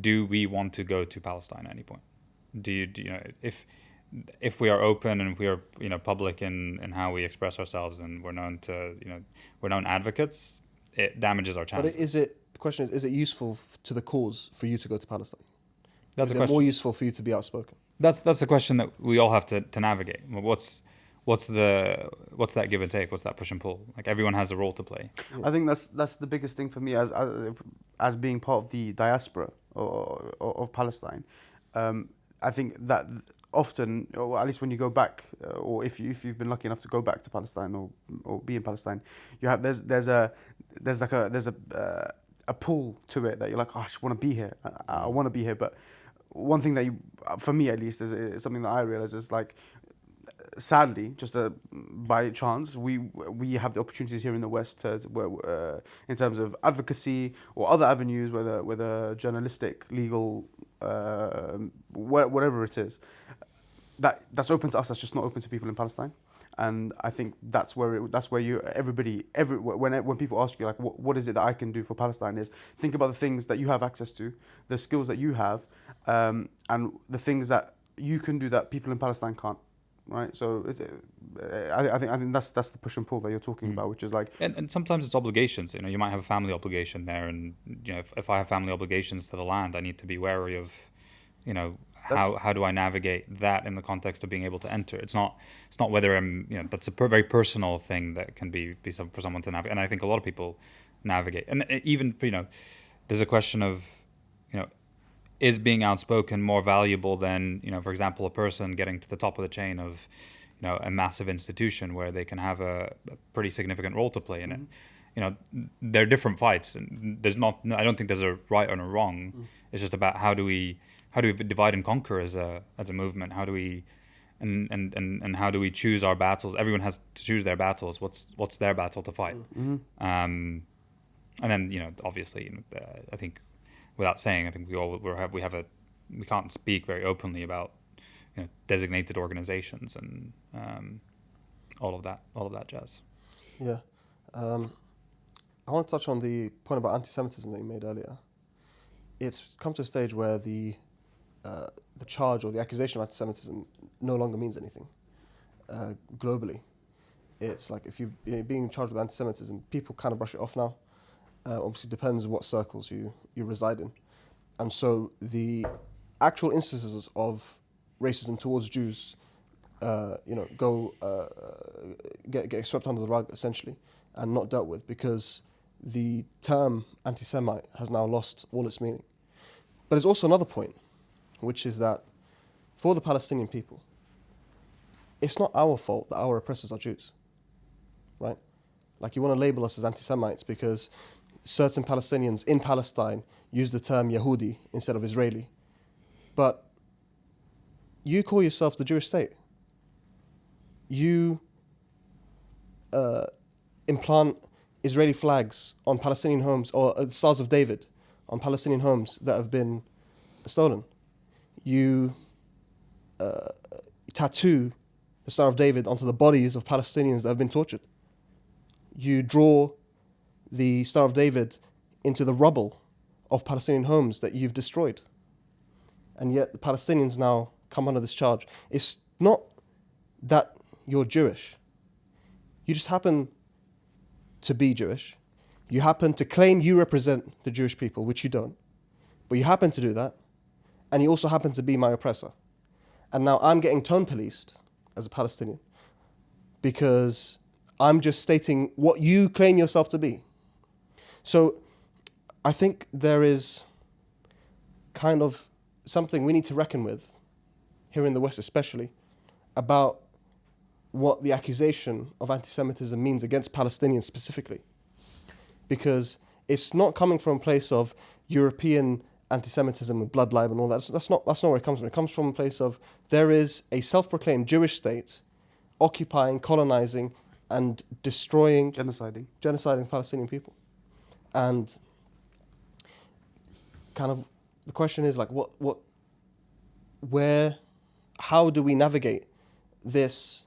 do we want to go to Palestine at any point? If we are open and if we are public in how we express ourselves, and we're known advocates, it damages our chances. But the question is it useful to the cause for you to go to Palestine? That's is the question. It more useful for you to be outspoken? That's the question that we all have to navigate. What's that give and take? What's that push and pull? Like, everyone has a role to play. I think that's the biggest thing for me as being part of the diaspora of Palestine. I think that often, or at least when you go back, or if you've been lucky enough to go back to Palestine or be in Palestine, you have there's a pull to it that you're like, oh, I just want to be here. I want to be here. But one thing that for me at least, is something that I realize is, like, sadly, just by chance, we have the opportunities here in the West in terms of advocacy or other avenues, whether journalistic, legal, whatever it is, that's open to us. That's just not open to people in Palestine. And I think that's where when people ask you, like, what is it that I can do for Palestine, is think about the things that you have access to, the skills that you have, and the things that you can do that people in Palestine can't. Right, so I think that's the push and pull that you're talking about, which is like, and sometimes it's obligations. You might have a family obligation there, and if I have family obligations to the land, I need to be wary of, how do I navigate that in the context of being able to enter. It's not whether I'm that's a very personal thing that can be for someone to navigate, and I think a lot of people navigate, and even there's a question of is being outspoken more valuable than, for example, a person getting to the top of the chain of, a massive institution where they can have a pretty significant role to play in it. They're different fights, and I don't think there's a right or a wrong. It's just about how do we divide and conquer as a movement? How do we and how do we choose our battles? Everyone has to choose their battles. What's their battle to fight? And then obviously, I think, without saying, I think we can't speak very openly about designated organizations and all of that jazz. Yeah, I want to touch on the point about anti-Semitism that you made earlier. It's come to a stage where the charge or the accusation of anti-Semitism no longer means anything globally. It's like if you're being charged with anti-Semitism, people kind of brush it off now. Obviously, depends what circles you reside in. And so the actual instances of racism towards Jews, get swept under the rug, essentially, and not dealt with, because the term anti-Semite has now lost all its meaning. But there's also another point, which is that for the Palestinian people, it's not our fault that our oppressors are Jews, right? Like, you want to label us as anti-Semites because certain Palestinians in Palestine use the term Yehudi instead of Israeli. But you call yourself the Jewish state. You implant Israeli flags on Palestinian homes, or Stars of David on Palestinian homes that have been stolen. You tattoo the Star of David onto the bodies of Palestinians that have been tortured. You draw the Star of David into the rubble of Palestinian homes that you've destroyed. And yet the Palestinians now come under this charge. It's not that you're Jewish. You just happen to be Jewish. You happen to claim you represent the Jewish people, which you don't. But you happen to do that. And you also happen to be my oppressor. And now I'm getting tone policed as a Palestinian because I'm just stating what you claim yourself to be. So I think there is kind of something we need to reckon with, here in the West especially, about what the accusation of anti-Semitism means against Palestinians specifically. Because it's not coming from a place of European anti-Semitism with blood libel and all that. That's not where it comes from. It comes from a place of there is a self-proclaimed Jewish state occupying, colonizing, and destroying, genociding the Palestinian people. And kind of the question is like, how do we navigate this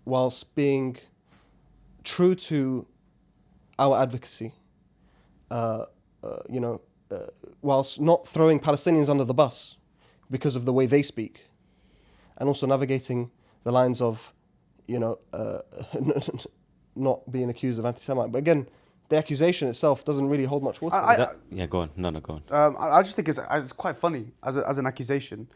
whilst being true to our advocacy, whilst not throwing Palestinians under the bus because of the way they speak, and also navigating the lines of, not being accused of anti-Semite. But again, the accusation itself doesn't really hold much water. Go on. No, go on. I just think it's quite funny as an accusation.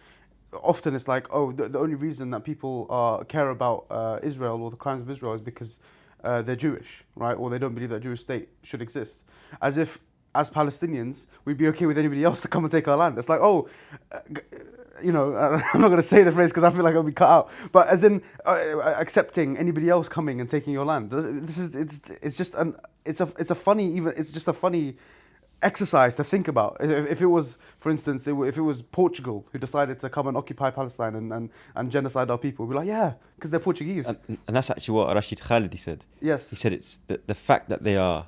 Often it's like, the only reason that people care about Israel or the crimes of Israel is because they're Jewish, right? Or they don't believe that a Jewish state should exist. As if, as Palestinians, we'd be okay with anybody else to come and take our land. It's like, I'm not going to say the phrase because I feel like I'll be cut out. But as in accepting anybody else coming and taking your land. It's just a funny exercise to think about. If it was, for instance, if it was Portugal who decided to come and occupy Palestine and genocide our people, we'd be like, yeah, because they're Portuguese. And that's actually what Rashid Khalidi said. Yes. He said it's the fact that they are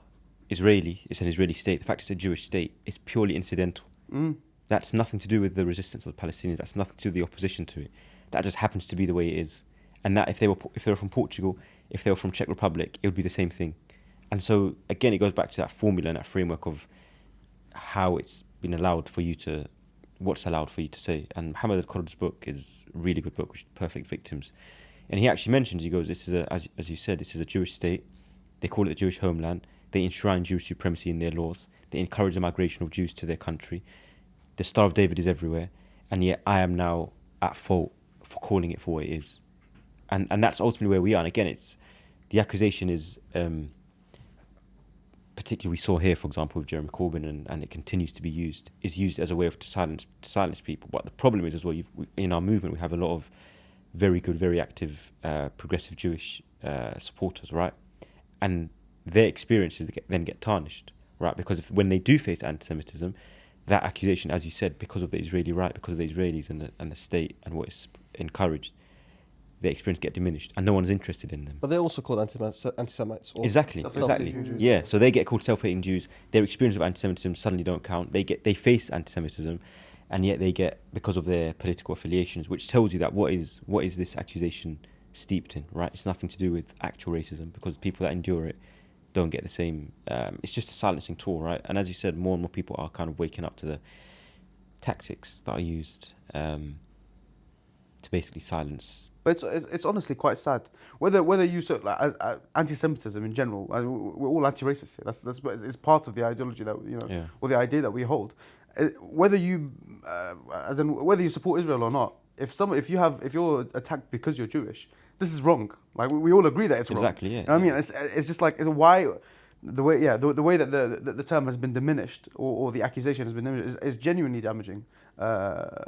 Israeli, it's an Israeli state, the fact it's a Jewish state, is purely incidental. That's nothing to do with the resistance of the Palestinians, that's nothing to do with the opposition to it. That just happens to be the way it is. And that if they were from Portugal, if they were from Czech Republic, it would be the same thing. And so, again, it goes back to that formula and that framework of how it's been allowed for you to, what's allowed for you to say. And Hamza al-Ramzi's book is a really good book, which is Perfect Victims. And he actually mentions, he goes, this is as you said, this is a Jewish state. They call it the Jewish homeland. They enshrine Jewish supremacy in their laws. They encourage the migration of Jews to their country. The Star of David is everywhere. And yet I am now at fault for calling it for what it is. And that's ultimately where we are. And again, the accusation is, particularly we saw here, for example, with Jeremy Corbyn, and it continues to be used, is used as a way of to silence people. But the problem is as well, in our movement, we have a lot of very good, very active, progressive Jewish supporters, right? And their experiences then get tarnished, right? Because when they do face anti-Semitism, that accusation, as you said, because of the Israeli right, because of the Israelis and the state and what is encouraged, their experience get diminished, and no one is interested in them. But they're also called anti-Semites. Exactly. Yeah, so they get called self-hating Jews. Their experience of anti-Semitism suddenly don't count. They face anti-Semitism, and yet they get, because of their political affiliations, which tells you that what is this accusation steeped in, right? It's nothing to do with actual racism, because people that endure it don't get the same. It's just a silencing tool, right? And as you said, more and more people are kind of waking up to the tactics that are used to basically silence. But it's honestly quite sad. Whether you anti-Semitism in general, we're all anti-racist here. That's it's part of the ideology that or the idea that we hold. Whether you whether you support Israel or not, if you're attacked because you're Jewish, this is wrong. Like we all agree that it's wrong. Exactly. Yeah. You know what I mean, it's just like why the way that the term has been diminished, or the accusation has been diminished, is genuinely damaging. And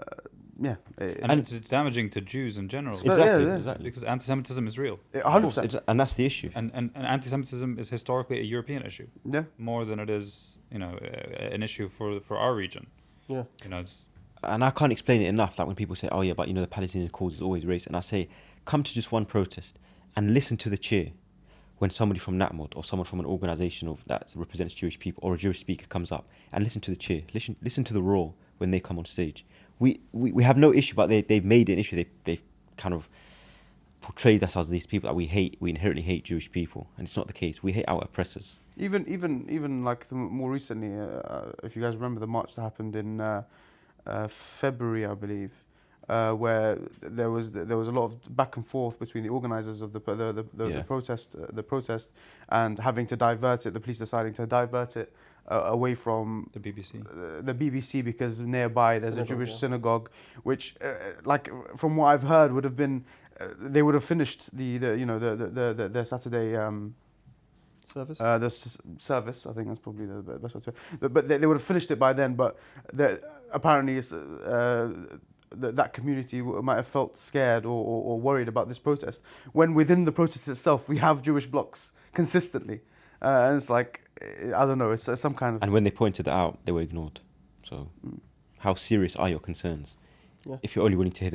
it's damaging to Jews in general. Exactly. Because anti-Semitism is real. 100%. And that's the issue. And anti-Semitism is historically a European issue. Yeah. More than it is, an issue for our region. Yeah. And I can't explain it enough, that when people say, oh yeah, but the Palestinian cause is always race, and I say, come to just one protest and listen to the cheer when somebody from NatMod or someone from an organisation that represents Jewish people or a Jewish speaker comes up, and listen to the cheer, listen to the roar when they come on stage. We have no issue, but they've made it an issue. They've kind of portrayed us as these people that we inherently hate Jewish people, and it's not the case. We hate our oppressors. Even like more recently, if you guys remember the march that happened in February, I believe, where there was a lot of back and forth between the organisers of the protest, and having to divert it. The police deciding to divert it away from the BBC. The BBC, because nearby there's a Jewish synagogue, which, like from what I've heard, would have been they would have finished the Saturday. Service? Service, I think that's probably the best way to say it. But they would have finished it by then, but apparently that community might have felt scared or worried about this protest, when within the protest itself we have Jewish blocks consistently. And it's like, I don't know, it's some kind of... And when they pointed it out, they were ignored. So how serious are your concerns? Yeah. If you're only willing to hear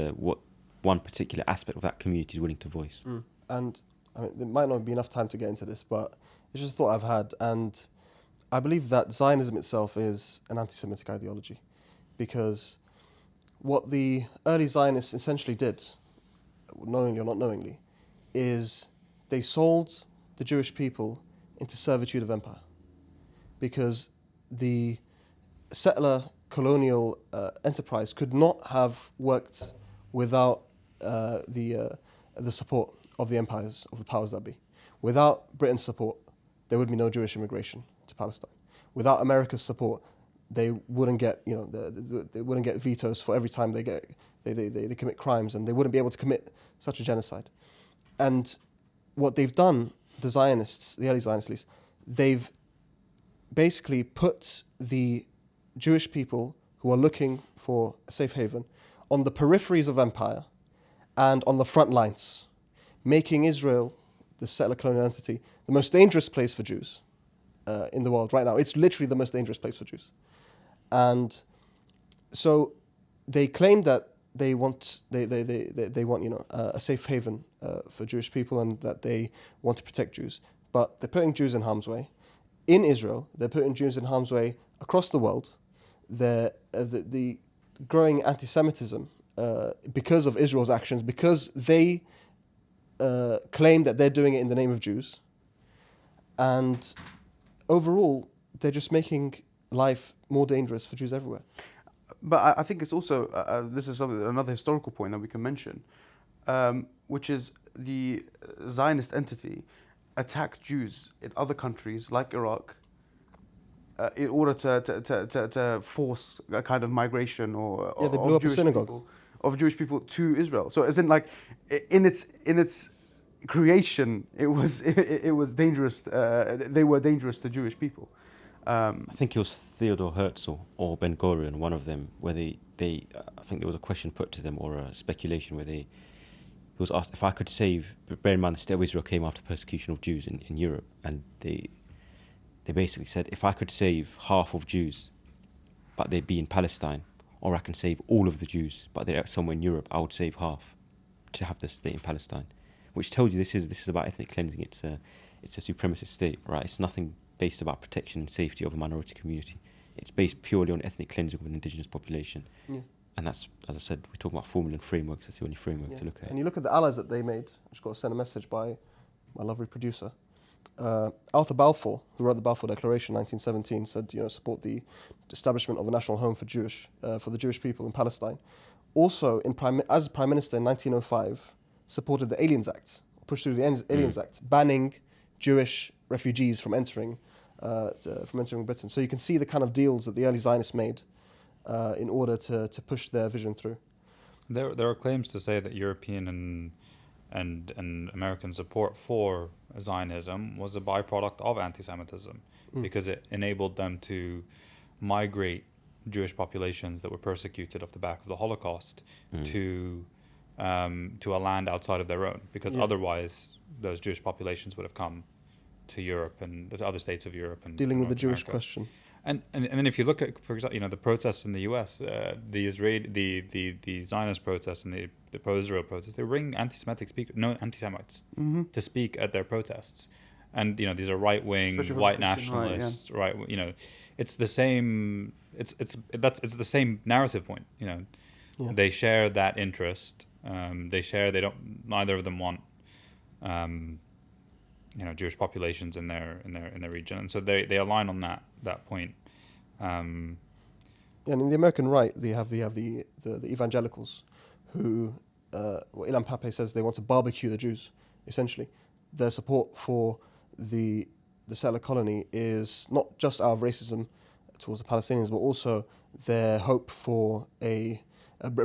what one particular aspect of that community is willing to voice. And I mean, there might not be enough time to get into this, but it's just a thought I've had. And I believe that Zionism itself is an anti-Semitic ideology, because what the early Zionists essentially did, knowingly or not knowingly, is they sold the Jewish people into servitude of empire, because the settler colonial enterprise could not have worked without the support of the empires, of the powers that be. Without Britain's support, there would be no Jewish immigration to Palestine. Without America's support, they wouldn't get, they wouldn't get vetoes for every time they commit crimes, and they wouldn't be able to commit such a genocide. And what they've done, the Zionists, the early Zionists at least, they've basically put the Jewish people who are looking for a safe haven on the peripheries of empire and on the front lines, making Israel, the settler colonial entity, the most dangerous place for Jews in the world right now. It's literally the most dangerous place for Jews. And so they claim that they want a safe haven for Jewish people, and that they want to protect Jews. But they're putting Jews in harm's way. In Israel, they're putting Jews in harm's way across the world. The growing anti-Semitism because of Israel's actions, because they claim that they're doing it in the name of Jews. And overall, they're just making life more dangerous for Jews everywhere. But I think it's also, this is another historical point that we can mention, which is the Zionist entity attacked Jews in other countries like Iraq in order to force a kind of migration they blew up a synagogue of Jewish people to Israel. So as in, like, in its creation, it was dangerous. They were dangerous to Jewish people. I think it was Theodor Herzl or Ben Gurion, one of them, where they I think there was a question put to them, or a speculation, where he was asked if I could save. Bear in mind, the State of Israel came after persecution of Jews in Europe, and they basically said, if I could save half of Jews, but they'd be in Palestine, or I can save all of the Jews, but they're somewhere in Europe, I would save half to have the state in Palestine, which tells you this is about ethnic cleansing. It's a supremacist state, right? It's nothing based about protection and safety of a minority community. It's based purely on ethnic cleansing of an indigenous population. Yeah. And that's, as I said, we're talking about formula and frameworks. That's the only framework to look at. And you look at the allies that they made. I just got to send a message by my lovely producer. Arthur Balfour, who wrote the Balfour Declaration in 1917, said, support the establishment of a national home for the Jewish people in Palestine. Also, as Prime Minister in 1905, supported the Aliens Act, pushed through the Aliens Act, banning Jewish refugees from entering Britain. So you can see the kind of deals that the early Zionists made in order to push their vision through. There are claims to say that European and American support for Zionism was a byproduct of anti-Semitism Mm. because it enabled them to migrate Jewish populations that were persecuted off the back of the Holocaust to a land outside of their own, because otherwise those Jewish populations would have come to Europe and the other states of Europe and Dealing with the North Jewish America. question. And then if you look at, for example, the protests in the U.S., the Zionist protests and the pro-Israel protests, they bring anti-Semites to speak at their protests, and these are right-wing, Especially from white Christian right, nationalists, right? It's the same. It's the same narrative point. They share that interest. Neither of them want Jewish populations in their region, and so they align on that point. And in the American right, they have the evangelicals, who Ilan Pape says they want to barbecue the Jews. Essentially, their support for the settler colony is not just out of racism towards the Palestinians, but also their hope for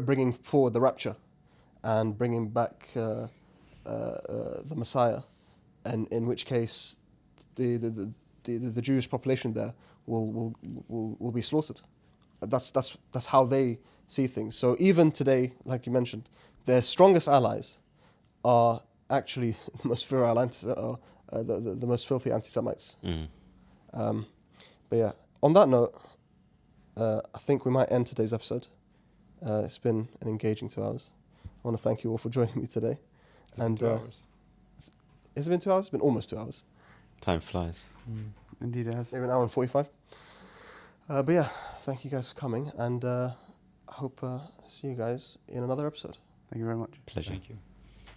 bringing forward the rapture and bringing back the Messiah, and in which case the Jewish population there will be slaughtered. That's how they see things. So even today, like you mentioned, their strongest allies are actually the most virile the most filthy anti-Semites. But yeah, on that note, I think we might end today's episode. It's been an engaging 2 hours. I want to thank you all for joining me today. And 2 hours. has it been 2 hours? It's been almost 2 hours. Time flies. Indeed it has. Maybe an hour and 45. But yeah, thank you guys for coming, and I hope see you guys in another episode. Thank you very much. Pleasure. Thank you.